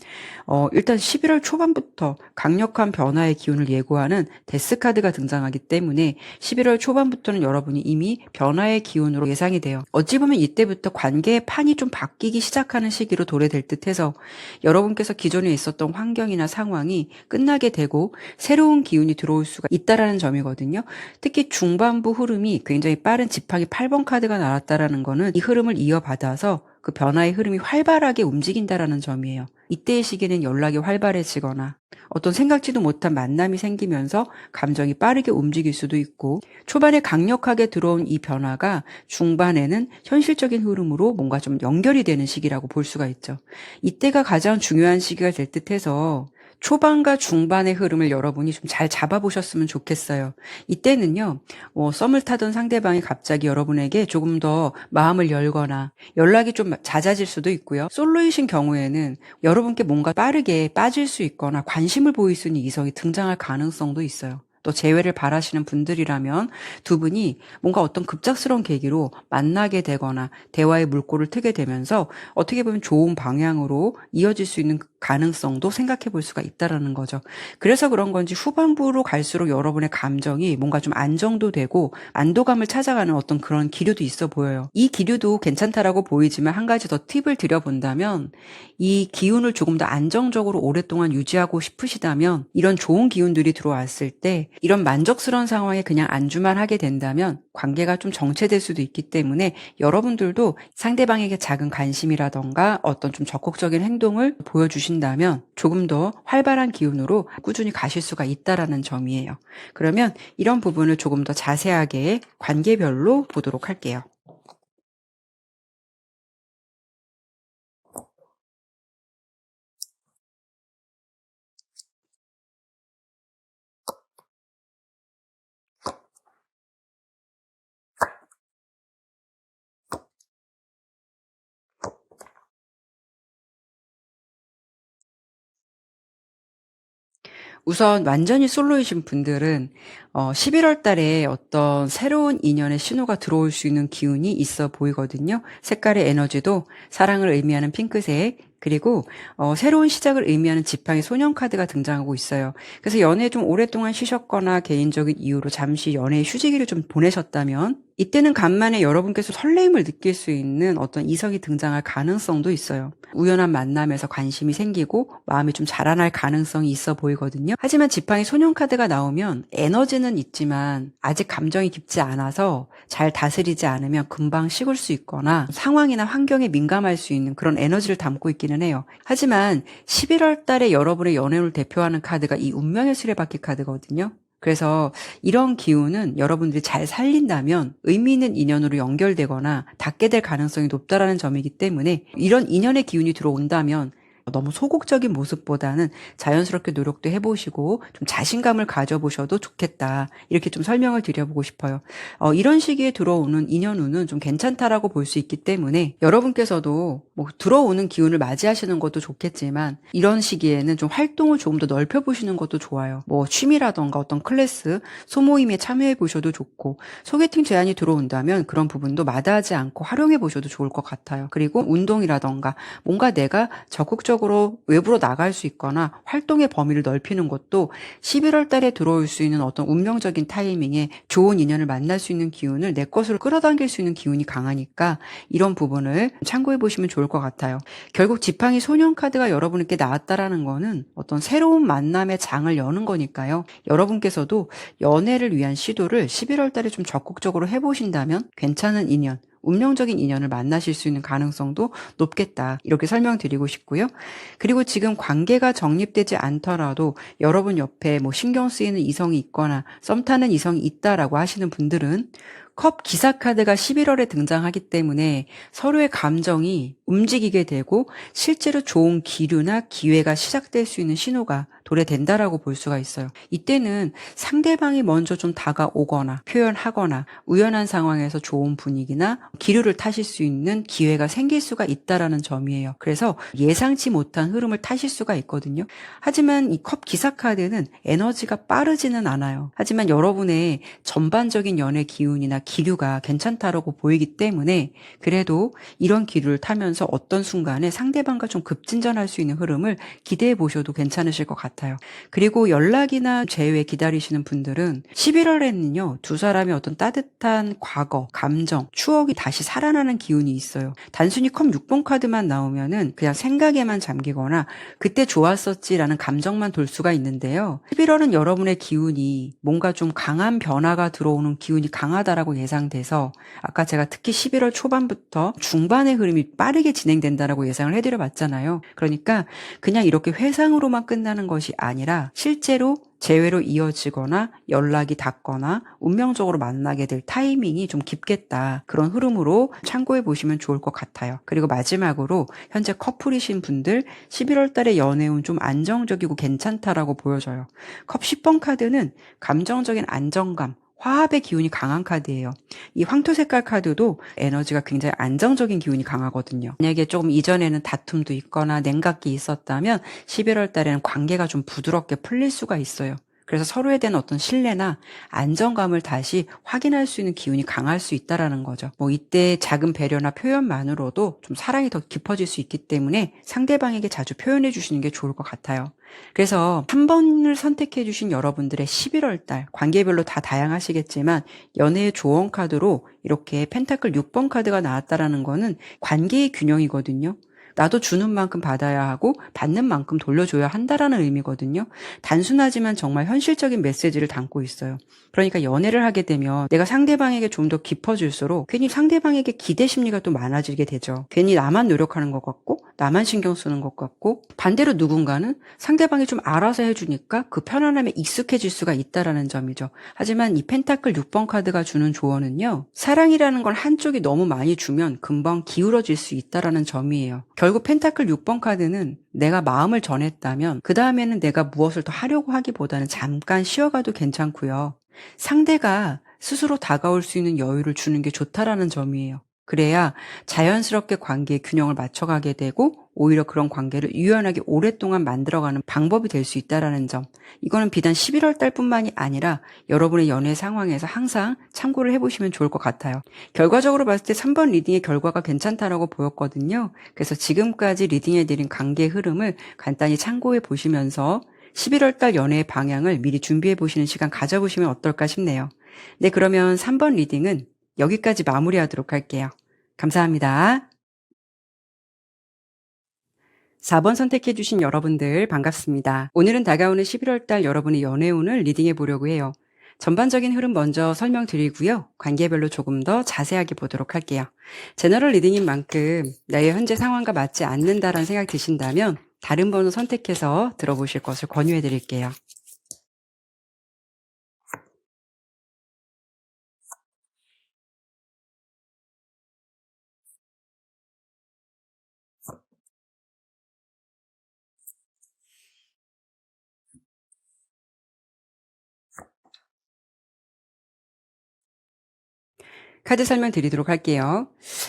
일단 11월 초반부터 강력한 변화의 기운을 예고하는 데스 카드가 등장하기 때문에 11월 초반부터는 여러분이 이미 변화의 기운으로 예상이 돼요. 어찌 보면 이때부터 관계의 판이 좀 바뀌기 시작하는 시기로 도래될 듯해서 여러분께서 기존에 있었던 환경이나 상황이 끝나게 되고 새로운 기운이 들어올 수가 있다라는 점이거든요. 특히 중반부 흐름이 굉장히 빠른 지팡이 8번 카드가 나왔다라는 거는 이 흐름을 이어받아서 그 변화의 흐름이 활발하게 움직인다라는 점이에요. 이때의 시기는 연락이 활발해지거나 어떤 생각지도 못한 만남이 생기면서 감정이 빠르게 움직일 수도 있고 초반에 강력하게 들어온 이 변화가 중반에는 현실적인 흐름으로 뭔가 좀 연결이 되는 시기라고 볼 수가 있죠. 이때가 가장 중요한 시기가 될 듯해서 초반과 중반의 흐름을 여러분이 좀 잘 잡아보셨으면 좋겠어요. 이때는요, 썸을 타던 상대방이 갑자기 여러분에게 조금 더 마음을 열거나 연락이 좀 잦아질 수도 있고요. 솔로이신 경우에는 여러분께 뭔가 빠르게 빠질 수 있거나 관심을 보일 수 있는 이성이 등장할 가능성도 있어요. 또 재회를 바라시는 분들이라면 두 분이 뭔가 어떤 급작스러운 계기로 만나게 되거나 대화의 물꼬를 트게 되면서 어떻게 보면 좋은 방향으로 이어질 수 있는 가능성도 생각해 볼 수가 있다라는 거죠. 그래서 그런 건지 후반부로 갈수록 여러분의 감정이 뭔가 좀 안정도 되고 안도감을 찾아가는 어떤 그런 기류도 있어 보여요. 이 기류도 괜찮다라고 보이지만 한 가지 더 팁을 드려본다면 이 기운을 조금 더 안정적으로 오랫동안 유지하고 싶으시다면 이런 좋은 기운들이 들어왔을 때 이런 만족스러운 상황에 그냥 안주만 하게 된다면 관계가 좀 정체될 수도 있기 때문에 여러분들도 상대방에게 작은 관심이라던가 어떤 좀 적극적인 행동을 보여주신다면 조금 더 활발한 기운으로 꾸준히 가실 수가 있다라는 점이에요. 그러면 이런 부분을 조금 더 자세하게 관계별로 보도록 할게요. 우선 완전히 솔로이신 분들은 11월 달에 어떤 새로운 인연의 신호가 들어올 수 있는 기운이 있어 보이거든요. 색깔의 에너지도 사랑을 의미하는 핑크색, 그리고 새로운 시작을 의미하는 지팡이 소년 카드가 등장하고 있어요. 그래서 연애 좀 오랫동안 쉬셨거나 개인적인 이유로 잠시 연애 휴지기를 좀 보내셨다면 이때는 간만에 여러분께서 설레임을 느낄 수 있는 어떤 이성이 등장할 가능성도 있어요. 우연한 만남에서 관심이 생기고 마음이 좀 자라날 가능성이 있어 보이거든요. 하지만 지팡이 소년 카드가 나오면 에너지는 있지만 아직 감정이 깊지 않아서 잘 다스리지 않으면 금방 식을 수 있거나 상황이나 환경에 민감할 수 있는 그런 에너지를 담고 있기는 해요. 하지만 11월 달에 여러분의 연애운을 대표하는 카드가 이 운명의 수레바퀴 카드거든요. 그래서 이런 기운은 여러분들이 잘 살린다면 의미 있는 인연으로 연결되거나 닿게 될 가능성이 높다라는 점이기 때문에 이런 인연의 기운이 들어온다면 너무 소극적인 모습보다는 자연스럽게 노력도 해보시고 좀 자신감을 가져보셔도 좋겠다. 이렇게 좀 설명을 드려보고 싶어요. 이런 시기에 들어오는 인연운은 좀 괜찮다라고 볼 수 있기 때문에 여러분께서도 뭐 들어오는 기운을 맞이하시는 것도 좋겠지만 이런 시기에는 좀 활동을 조금 더 넓혀보시는 것도 좋아요. 뭐 취미라던가 어떤 클래스, 소모임에 참여해보셔도 좋고 소개팅 제안이 들어온다면 그런 부분도 마다하지 않고 활용해보셔도 좋을 것 같아요. 그리고 운동이라던가 뭔가 내가 적극적으로 외부로 나갈 수 있거나 활동의 범위를 넓히는 것도 11월 달에 들어올 수 있는 어떤 운명적인 타이밍에 좋은 인연을 만날 수 있는 기운을 내 것으로 끌어당길 수 있는 기운이 강하니까 이런 부분을 참고해 보시면 좋을 것 같아요. 결국 지팡이 소년 카드가 여러분께 나왔다라는 거는 어떤 새로운 만남의 장을 여는 거니까요. 여러분께서도 연애를 위한 시도를 11월 달에 좀 적극적으로 해보신다면 괜찮은 인연, 운명적인 인연을 만나실 수 있는 가능성도 높겠다. 이렇게 설명드리고 싶고요. 그리고 지금 관계가 정립되지 않더라도 여러분 옆에 뭐 신경 쓰이는 이성이 있거나 썸 타는 이성이 있다라고 하시는 분들은 컵 기사 카드가 11월에 등장하기 때문에 서로의 감정이 움직이게 되고 실제로 좋은 기류나 기회가 시작될 수 있는 신호가 도래된다라고 볼 수가 있어요. 이때는 상대방이 먼저 좀 다가오거나 표현하거나 우연한 상황에서 좋은 분위기나 기류를 타실 수 있는 기회가 생길 수가 있다라는 점이에요. 그래서 예상치 못한 흐름을 타실 수가 있거든요. 하지만 이 컵 기사 카드는 에너지가 빠르지는 않아요. 하지만 여러분의 전반적인 연애 기운이나 기류가 괜찮다라고 보이기 때문에 그래도 이런 기류를 타면서 어떤 순간에 상대방과 좀 급진전할 수 있는 흐름을 기대해 보셔도 괜찮으실 것 같아요. 그리고 연락이나 재회 기다리시는 분들은 11월에는요, 두 사람의 어떤 따뜻한 과거, 감정, 추억이 다시 살아나는 기운이 있어요. 단순히 컵 6번 카드만 나오면은 그냥 생각에만 잠기거나 그때 좋았었지라는 감정만 돌 수가 있는데요. 11월은 여러분의 기운이 뭔가 좀 강한 변화가 들어오는 기운이 강하다라고 예상돼서 아까 제가 특히 11월 초반부터 중반의 흐름이 빠르게 진행된다라고 예상을 해드려 봤잖아요. 그러니까 그냥 이렇게 회상으로만 끝나는 것이 아니라 실제로 재회로 이어지거나 연락이 닿거나 운명적으로 만나게 될 타이밍이 좀 깊겠다. 그런 흐름으로 참고해 보시면 좋을 것 같아요. 그리고 마지막으로 현재 커플이신 분들 11월 달에 연애운 좀 안정적이고 괜찮다라고 보여져요. 컵 10번 카드는 감정적인 안정감, 화합의 기운이 강한 카드예요. 이 황토 색깔 카드도 에너지가 굉장히 안정적인 기운이 강하거든요. 만약에 조금 이전에는 다툼도 있거나 냉각이 있었다면 11월 달에는 관계가 좀 부드럽게 풀릴 수가 있어요. 그래서 서로에 대한 어떤 신뢰나 안정감을 다시 확인할 수 있는 기운이 강할 수 있다라는 거죠. 뭐 이때 작은 배려나 표현만으로도 좀 사랑이 더 깊어질 수 있기 때문에 상대방에게 자주 표현해 주시는 게 좋을 것 같아요. 그래서 한 번을 선택해 주신 여러분들의 11월 달 관계별로 다 다양하시겠지만 연애의 조언 카드로 이렇게 펜타클 6번 카드가 나왔다라는 거는 관계의 균형이거든요. 나도 주는 만큼 받아야 하고 받는 만큼 돌려줘야 한다라는 의미거든요. 단순하지만 정말 현실적인 메시지를 담고 있어요. 그러니까 연애를 하게 되면 내가 상대방에게 좀 더 깊어질수록 괜히 상대방에게 기대 심리가 또 많아지게 되죠. 괜히 나만 노력하는 것 같고 나만 신경 쓰는 것 같고 반대로 누군가는 상대방이 좀 알아서 해주니까 그 편안함에 익숙해질 수가 있다라는 점이죠. 하지만 이 펜타클 6번 카드가 주는 조언은요. 사랑이라는 걸 한쪽이 너무 많이 주면 금방 기울어질 수 있다라는 점이에요. 결국 펜타클 6번 카드는 내가 마음을 전했다면 그 다음에는 내가 무엇을 더 하려고 하기보다는 잠깐 쉬어가도 괜찮고요. 상대가 스스로 다가올 수 있는 여유를 주는 게 좋다라는 점이에요. 그래야 자연스럽게 관계의 균형을 맞춰가게 되고 오히려 그런 관계를 유연하게 오랫동안 만들어가는 방법이 될 수 있다라는 점. 이거는 비단 11월 달뿐만이 아니라 여러분의 연애 상황에서 항상 참고를 해보시면 좋을 것 같아요. 결과적으로 봤을 때 3번 리딩의 결과가 괜찮다라고 보였거든요. 그래서 지금까지 리딩해드린 관계 흐름을 간단히 참고해 보시면서 11월 달 연애의 방향을 미리 준비해 보시는 시간 가져보시면 어떨까 싶네요. 네, 그러면 3번 리딩은 여기까지 마무리하도록 할게요. 감사합니다. 4번 선택해주신 여러분들 반갑습니다. 오늘은 다가오는 11월 달 여러분의 연애운을 리딩해 보려고 해요. 전반적인 흐름 먼저 설명드리고요. 관계별로 조금 더 자세하게 보도록 할게요. 제너럴 리딩인 만큼 나의 현재 상황과 맞지 않는다라는 생각 드신다면 다른 번호 선택해서 들어보실 것을 권유해 드릴게요. 카드 설명드리도록 할게요.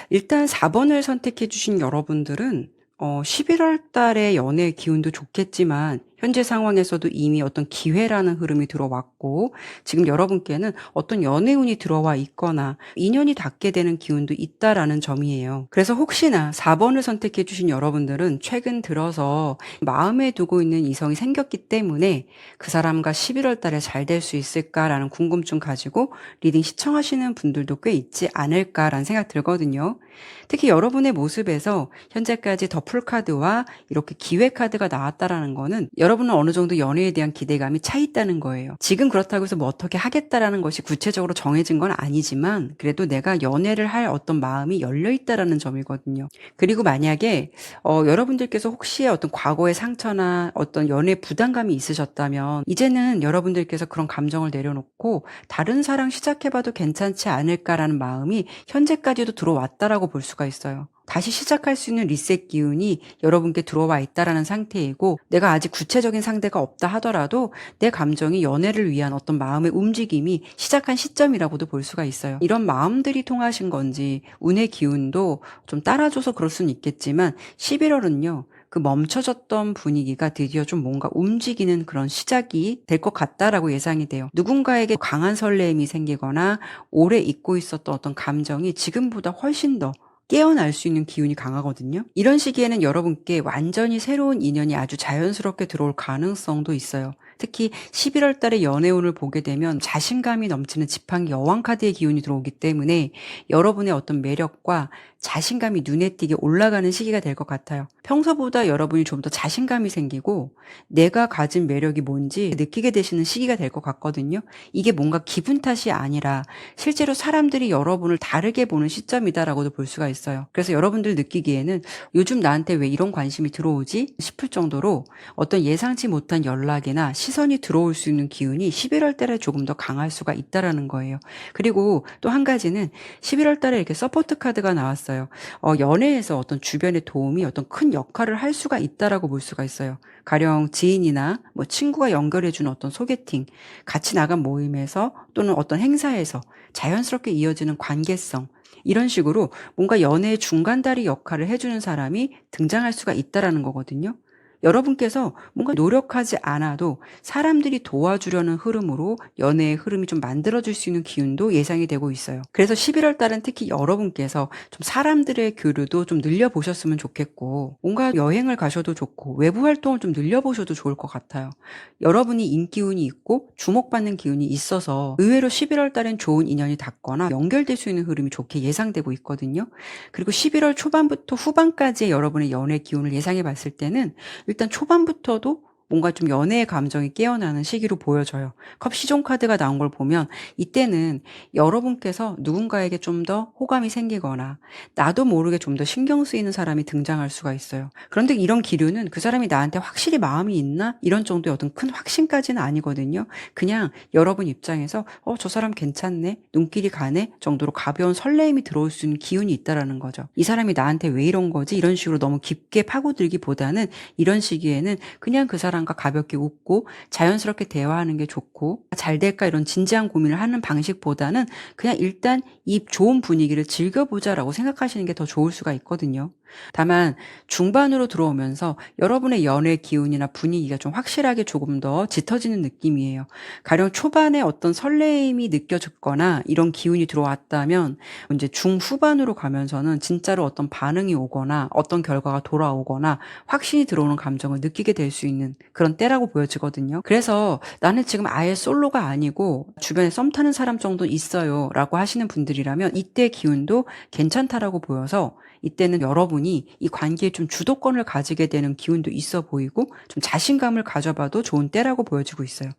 일단 4번을 선택해 주신 여러분들은 11월 달에 연애의 기운도 좋겠지만 현재 상황에서도 이미 어떤 기회라는 흐름이 들어왔고 지금 여러분께는 어떤 연애운이 들어와 있거나 인연이 닿게 되는 기운도 있다라는 점이에요. 그래서 혹시나 4번을 선택해 주신 여러분들은 최근 들어서 마음에 두고 있는 이성이 생겼기 때문에 그 사람과 11월 달에 잘 될 수 있을까라는 궁금증 가지고 리딩 시청하시는 분들도 꽤 있지 않을까라는 생각 들거든요. 특히 여러분의 모습에서 현재까지 더풀 카드와 이렇게 기회 카드가 나왔다라는 거는 여러분은 어느 정도 연애에 대한 기대감이 차 있다는 거예요. 지금 그렇다고 해서 뭐 어떻게 하겠다라는 것이 구체적으로 정해진 건 아니지만 그래도 내가 연애를 할 어떤 마음이 열려 있다라는 점이거든요. 그리고 만약에 여러분들께서 혹시 어떤 과거의 상처나 어떤 연애 부담감이 있으셨다면 이제는 여러분들께서 그런 감정을 내려놓고 다른 사랑 시작해봐도 괜찮지 않을까라는 마음이 현재까지도 들어왔다라고 볼 수가 있어요. 다시 시작할 수 있는 리셋 기운이 여러분께 들어와 있다라는 상태이고 내가 아직 구체적인 상대가 없다 하더라도 내 감정이 연애를 위한 어떤 마음의 움직임이 시작한 시점이라고도 볼 수가 있어요. 이런 마음들이 통하신 건지 운의 기운도 좀 따라줘서 그럴 수는 있겠지만 11월은요. 그 멈춰졌던 분위기가 드디어 좀 뭔가 움직이는 그런 시작이 될 것 같다라고 예상이 돼요. 누군가에게 강한 설레임이 생기거나 오래 잊고 있었던 어떤 감정이 지금보다 훨씬 더 깨어날 수 있는 기운이 강하거든요. 이런 시기에는 여러분께 완전히 새로운 인연이 아주 자연스럽게 들어올 가능성도 있어요. 특히 11월 달에 연애운을 보게 되면 자신감이 넘치는 지팡이 여왕 카드의 기운이 들어오기 때문에 여러분의 어떤 매력과 자신감이 눈에 띄게 올라가는 시기가 될 것 같아요. 평소보다 여러분이 좀 더 자신감이 생기고 내가 가진 매력이 뭔지 느끼게 되시는 시기가 될 것 같거든요. 이게 뭔가 기분 탓이 아니라 실제로 사람들이 여러분을 다르게 보는 시점이다라고도 볼 수가 있어요. 그래서 여러분들 느끼기에는 요즘 나한테 왜 이런 관심이 들어오지 싶을 정도로 어떤 예상치 못한 연락이나 시선이 들어올 수 있는 기운이 11월 달에 조금 더 강할 수가 있다라는 거예요. 그리고 또 한 가지는 11월 달에 이렇게 서포트 카드가 나왔어요. 연애에서 어떤 주변의 도움이 어떤 큰 역할을 할 수가 있다라고 볼 수가 있어요. 가령 지인이나 뭐 친구가 연결해주는 어떤 소개팅, 같이 나간 모임에서 또는 어떤 행사에서 자연스럽게 이어지는 관계성, 이런 식으로 뭔가 연애의 중간다리 역할을 해주는 사람이 등장할 수가 있다라는 거거든요. 여러분께서 뭔가 노력하지 않아도 사람들이 도와주려는 흐름으로 연애의 흐름이 좀 만들어질 수 있는 기운도 예상이 되고 있어요. 그래서 11월 달은 특히 여러분께서 좀 사람들의 교류도 좀 늘려보셨으면 좋겠고 뭔가 여행을 가셔도 좋고 외부 활동을 좀 늘려보셔도 좋을 것 같아요. 여러분이 인기운이 있고 주목받는 기운이 있어서 의외로 11월 달엔 좋은 인연이 닿거나 연결될 수 있는 흐름이 좋게 예상되고 있거든요. 그리고 11월 초반부터 후반까지의 여러분의 연애 기운을 예상해 봤을 때는 일단 초반부터도 뭔가 좀 연애의 감정이 깨어나는 시기로 보여져요. 컵 시종 카드가 나온 걸 보면 이때는 여러분께서 누군가에게 좀 더 호감이 생기거나 나도 모르게 좀 더 신경 쓰이는 사람이 등장할 수가 있어요. 그런데 이런 기류는 그 사람이 나한테 확실히 마음이 있나? 이런 정도의 어떤 큰 확신까지는 아니거든요. 그냥 여러분 입장에서 저 사람 괜찮네? 눈길이 가네? 정도로 가벼운 설레임이 들어올 수 있는 기운이 있다라는 거죠. 이 사람이 나한테 왜 이런 거지? 이런 식으로 너무 깊게 파고들기보다는 이런 시기에는 그냥 그 사람과 가볍게 웃고 자연스럽게 대화하는 게 좋고 잘 될까 이런 진지한 고민을 하는 방식보다는 그냥 일단 이 좋은 분위기를 즐겨보자라고 생각하시는 게 더 좋을 수가 있거든요. 다만 중반으로 들어오면서 여러분의 연애 기운이나 분위기가 좀 확실하게 조금 더 짙어지는 느낌이에요. 가령 초반에 어떤 설레임이 느껴졌거나 이런 기운이 들어왔다면 이제 중후반으로 가면서는 진짜로 어떤 반응이 오거나 어떤 결과가 돌아오거나 확신이 들어오는 감정을 느끼게 될 수 있는 그런 때라고 보여지거든요. 그래서 나는 지금 아예 솔로가 아니고 주변에 썸 타는 사람 정도 있어요 라고 하시는 분들이라면 이때 기운도 괜찮다라고 보여서 이때는 여러분이 이 관계에 좀 주도권을 가지게 되는 기운도 있어 보이고 좀 자신감을 가져봐도 좋은 때라고 보여지고 있어요.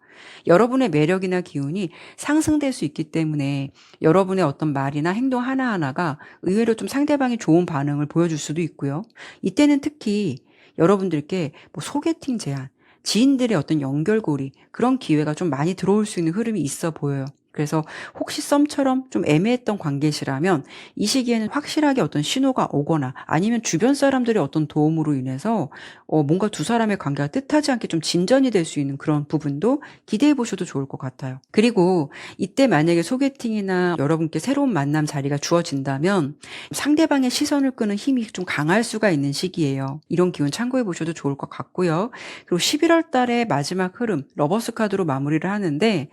여러분의 매력이나 기운이 상승될 수 있기 때문에 여러분의 어떤 말이나 행동 하나하나가 의외로 좀 상대방이 좋은 반응을 보여줄 수도 있고요. 이때는 특히 여러분들께 뭐 소개팅 제안, 지인들의 어떤 연결고리 그런 기회가 좀 많이 들어올 수 있는 흐름이 있어 보여요. 그래서 혹시 썸처럼 좀 애매했던 관계시라면 이 시기에는 확실하게 어떤 신호가 오거나 아니면 주변 사람들의 어떤 도움으로 인해서 뭔가 두 사람의 관계가 뜻하지 않게 좀 진전이 될 수 있는 그런 부분도 기대해 보셔도 좋을 것 같아요. 그리고 이때 만약에 소개팅이나 여러분께 새로운 만남 자리가 주어진다면 상대방의 시선을 끄는 힘이 좀 강할 수가 있는 시기예요. 이런 기운 참고해 보셔도 좋을 것 같고요. 그리고 11월 달의 마지막 흐름, 러버스 카드로 마무리를 하는데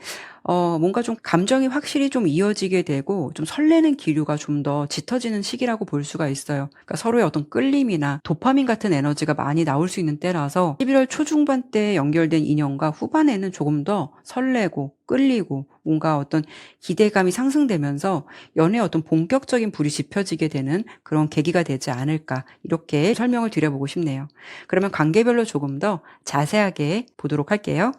뭔가 좀 감정이 확실히 좀 이어지게 되고 좀 설레는 기류가 좀 더 짙어지는 시기라고 볼 수가 있어요. 그러니까 서로의 어떤 끌림이나 도파민 같은 에너지가 많이 나올 수 있는 때라서 11월 초중반 때 연결된 인연과 후반에는 조금 더 설레고 끌리고 뭔가 어떤 기대감이 상승되면서 연애에 어떤 본격적인 불이 지펴지게 되는 그런 계기가 되지 않을까 이렇게 설명을 드려보고 싶네요. 그러면 관계별로 조금 더 자세하게 보도록 할게요.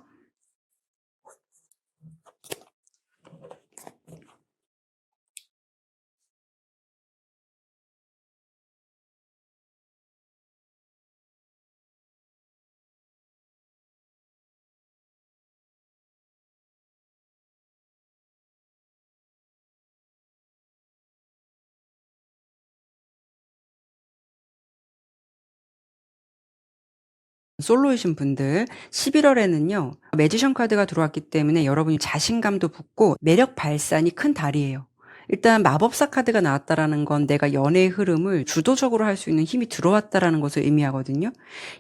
솔로이신 분들 11월에는요. 매지션 카드가 들어왔기 때문에 여러분이 자신감도 붙고 매력 발산이 큰 달이에요. 일단 마법사 카드가 나왔다라는 건 내가 연애의 흐름을 주도적으로 할 수 있는 힘이 들어왔다라는 것을 의미하거든요.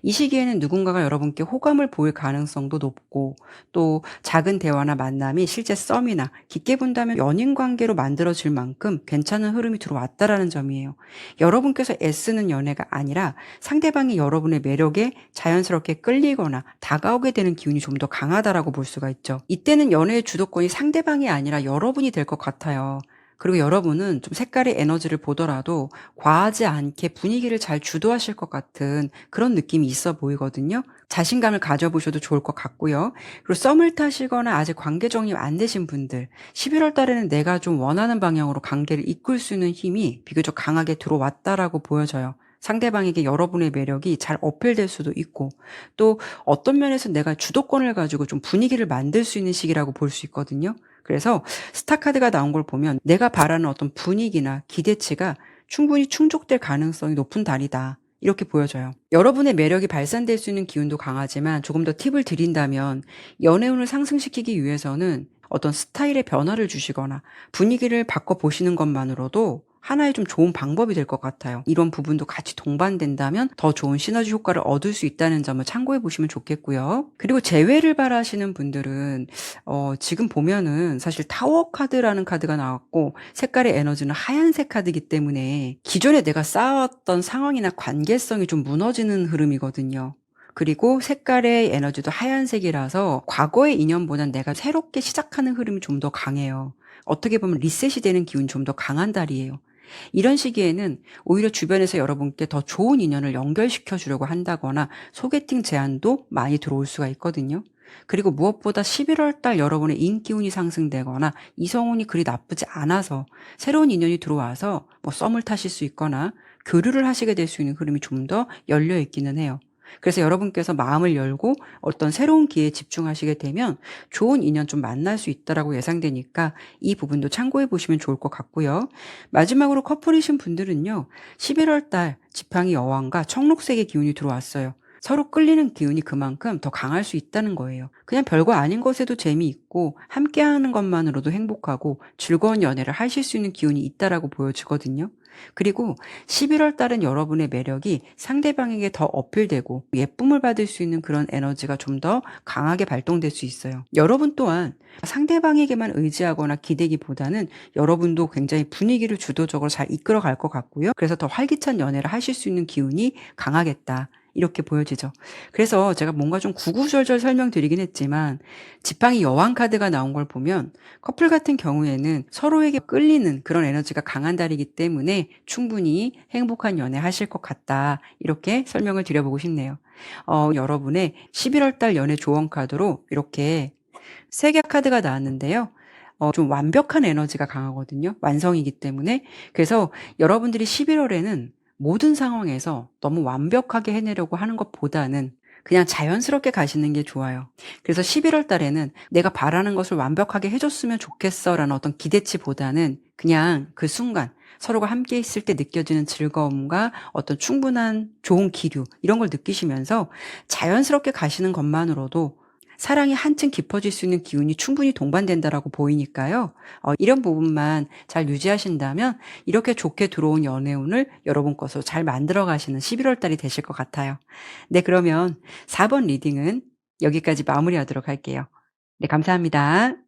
이 시기에는 누군가가 여러분께 호감을 보일 가능성도 높고 또 작은 대화나 만남이 실제 썸이나 깊게 본다면 연인 관계로 만들어질 만큼 괜찮은 흐름이 들어왔다라는 점이에요. 여러분께서 애쓰는 연애가 아니라 상대방이 여러분의 매력에 자연스럽게 끌리거나 다가오게 되는 기운이 좀 더 강하다라고 볼 수가 있죠. 이때는 연애의 주도권이 상대방이 아니라 여러분이 될 것 같아요. 그리고 여러분은 좀 색깔의 에너지를 보더라도 과하지 않게 분위기를 잘 주도하실 것 같은 그런 느낌이 있어 보이거든요. 자신감을 가져보셔도 좋을 것 같고요. 그리고 썸을 타시거나 아직 관계 정립 안 되신 분들 11월 달에는 내가 좀 원하는 방향으로 관계를 이끌 수 있는 힘이 비교적 강하게 들어왔다라고 보여져요. 상대방에게 여러분의 매력이 잘 어필될 수도 있고 또 어떤 면에서 내가 주도권을 가지고 좀 분위기를 만들 수 있는 시기라고 볼 수 있거든요. 그래서 스타 카드가 나온 걸 보면 내가 바라는 어떤 분위기나 기대치가 충분히 충족될 가능성이 높은 달이다. 이렇게 보여져요. 여러분의 매력이 발산될 수 있는 기운도 강하지만 조금 더 팁을 드린다면 연애운을 상승시키기 위해서는 어떤 스타일의 변화를 주시거나 분위기를 바꿔보시는 것만으로도 하나의 좀 좋은 방법이 될 것 같아요. 이런 부분도 같이 동반된다면 더 좋은 시너지 효과를 얻을 수 있다는 점을 참고해 보시면 좋겠고요. 그리고 재회를 바라시는 분들은 지금 보면은 사실 타워 카드라는 카드가 나왔고 색깔의 에너지는 하얀색 카드이기 때문에 기존에 내가 쌓아왔던 상황이나 관계성이 좀 무너지는 흐름이거든요. 그리고 색깔의 에너지도 하얀색이라서 과거의 인연보단 내가 새롭게 시작하는 흐름이 좀 더 강해요. 어떻게 보면 리셋이 되는 기운이 좀 더 강한 달이에요. 이런 시기에는 오히려 주변에서 여러분께 더 좋은 인연을 연결시켜 주려고 한다거나 소개팅 제안도 많이 들어올 수가 있거든요. 그리고 무엇보다 11월 달 여러분의 인기운이 상승되거나 이성운이 그리 나쁘지 않아서 새로운 인연이 들어와서 뭐 썸을 타실 수 있거나 교류를 하시게 될 수 있는 흐름이 좀 더 열려 있기는 해요. 그래서 여러분께서 마음을 열고 어떤 새로운 기회에 집중하시게 되면 좋은 인연 좀 만날 수 있다라고 예상되니까 이 부분도 참고해 보시면 좋을 것 같고요. 마지막으로 커플이신 분들은요. 11월 달 지팡이 여왕과 청록색의 기운이 들어왔어요. 서로 끌리는 기운이 그만큼 더 강할 수 있다는 거예요. 그냥 별거 아닌 것에도 재미있고 함께하는 것만으로도 행복하고 즐거운 연애를 하실 수 있는 기운이 있다라고 보여지거든요. 그리고 11월 달은 여러분의 매력이 상대방에게 더 어필되고 예쁨을 받을 수 있는 그런 에너지가 좀 더 강하게 발동될 수 있어요. 여러분 또한 상대방에게만 의지하거나 기대기보다는 여러분도 굉장히 분위기를 주도적으로 잘 이끌어 갈 것 같고요. 그래서 더 활기찬 연애를 하실 수 있는 기운이 강하겠다. 이렇게 보여지죠. 그래서 제가 뭔가 좀 구구절절 설명드리긴 했지만 지팡이 여왕 카드가 나온 걸 보면 커플 같은 경우에는 서로에게 끌리는 그런 에너지가 강한 달이기 때문에 충분히 행복한 연애 하실 것 같다. 이렇게 설명을 드려보고 싶네요. 여러분의 11월 달 연애 조언 카드로 이렇게 3개 카드가 나왔는데요. 좀 완벽한 에너지가 강하거든요. 완성이기 때문에. 그래서 여러분들이 11월에는 모든 상황에서 너무 완벽하게 해내려고 하는 것보다는 그냥 자연스럽게 가시는 게 좋아요. 그래서 11월 달에는 '내가 바라는 것을 완벽하게 해 줬으면 좋겠어.'라는 어떤 기대치보다는 그냥 그 순간 서로가 함께 있을 때 느껴지는 즐거움과 어떤 충분한 좋은 기류 이런 걸 느끼시면서 자연스럽게 가시는 것만으로도 사랑이 한층 깊어질 수 있는 기운이 충분히 동반된다라고 보이니까요. 이런 부분만 잘 유지하신다면 이렇게 좋게 들어온 연애운을 여러분 것으로 잘 만들어 가시는 11월 달이 되실 것 같아요. 네, 그러면 4번 리딩은 여기까지 마무리하도록 할게요. 네, 감사합니다.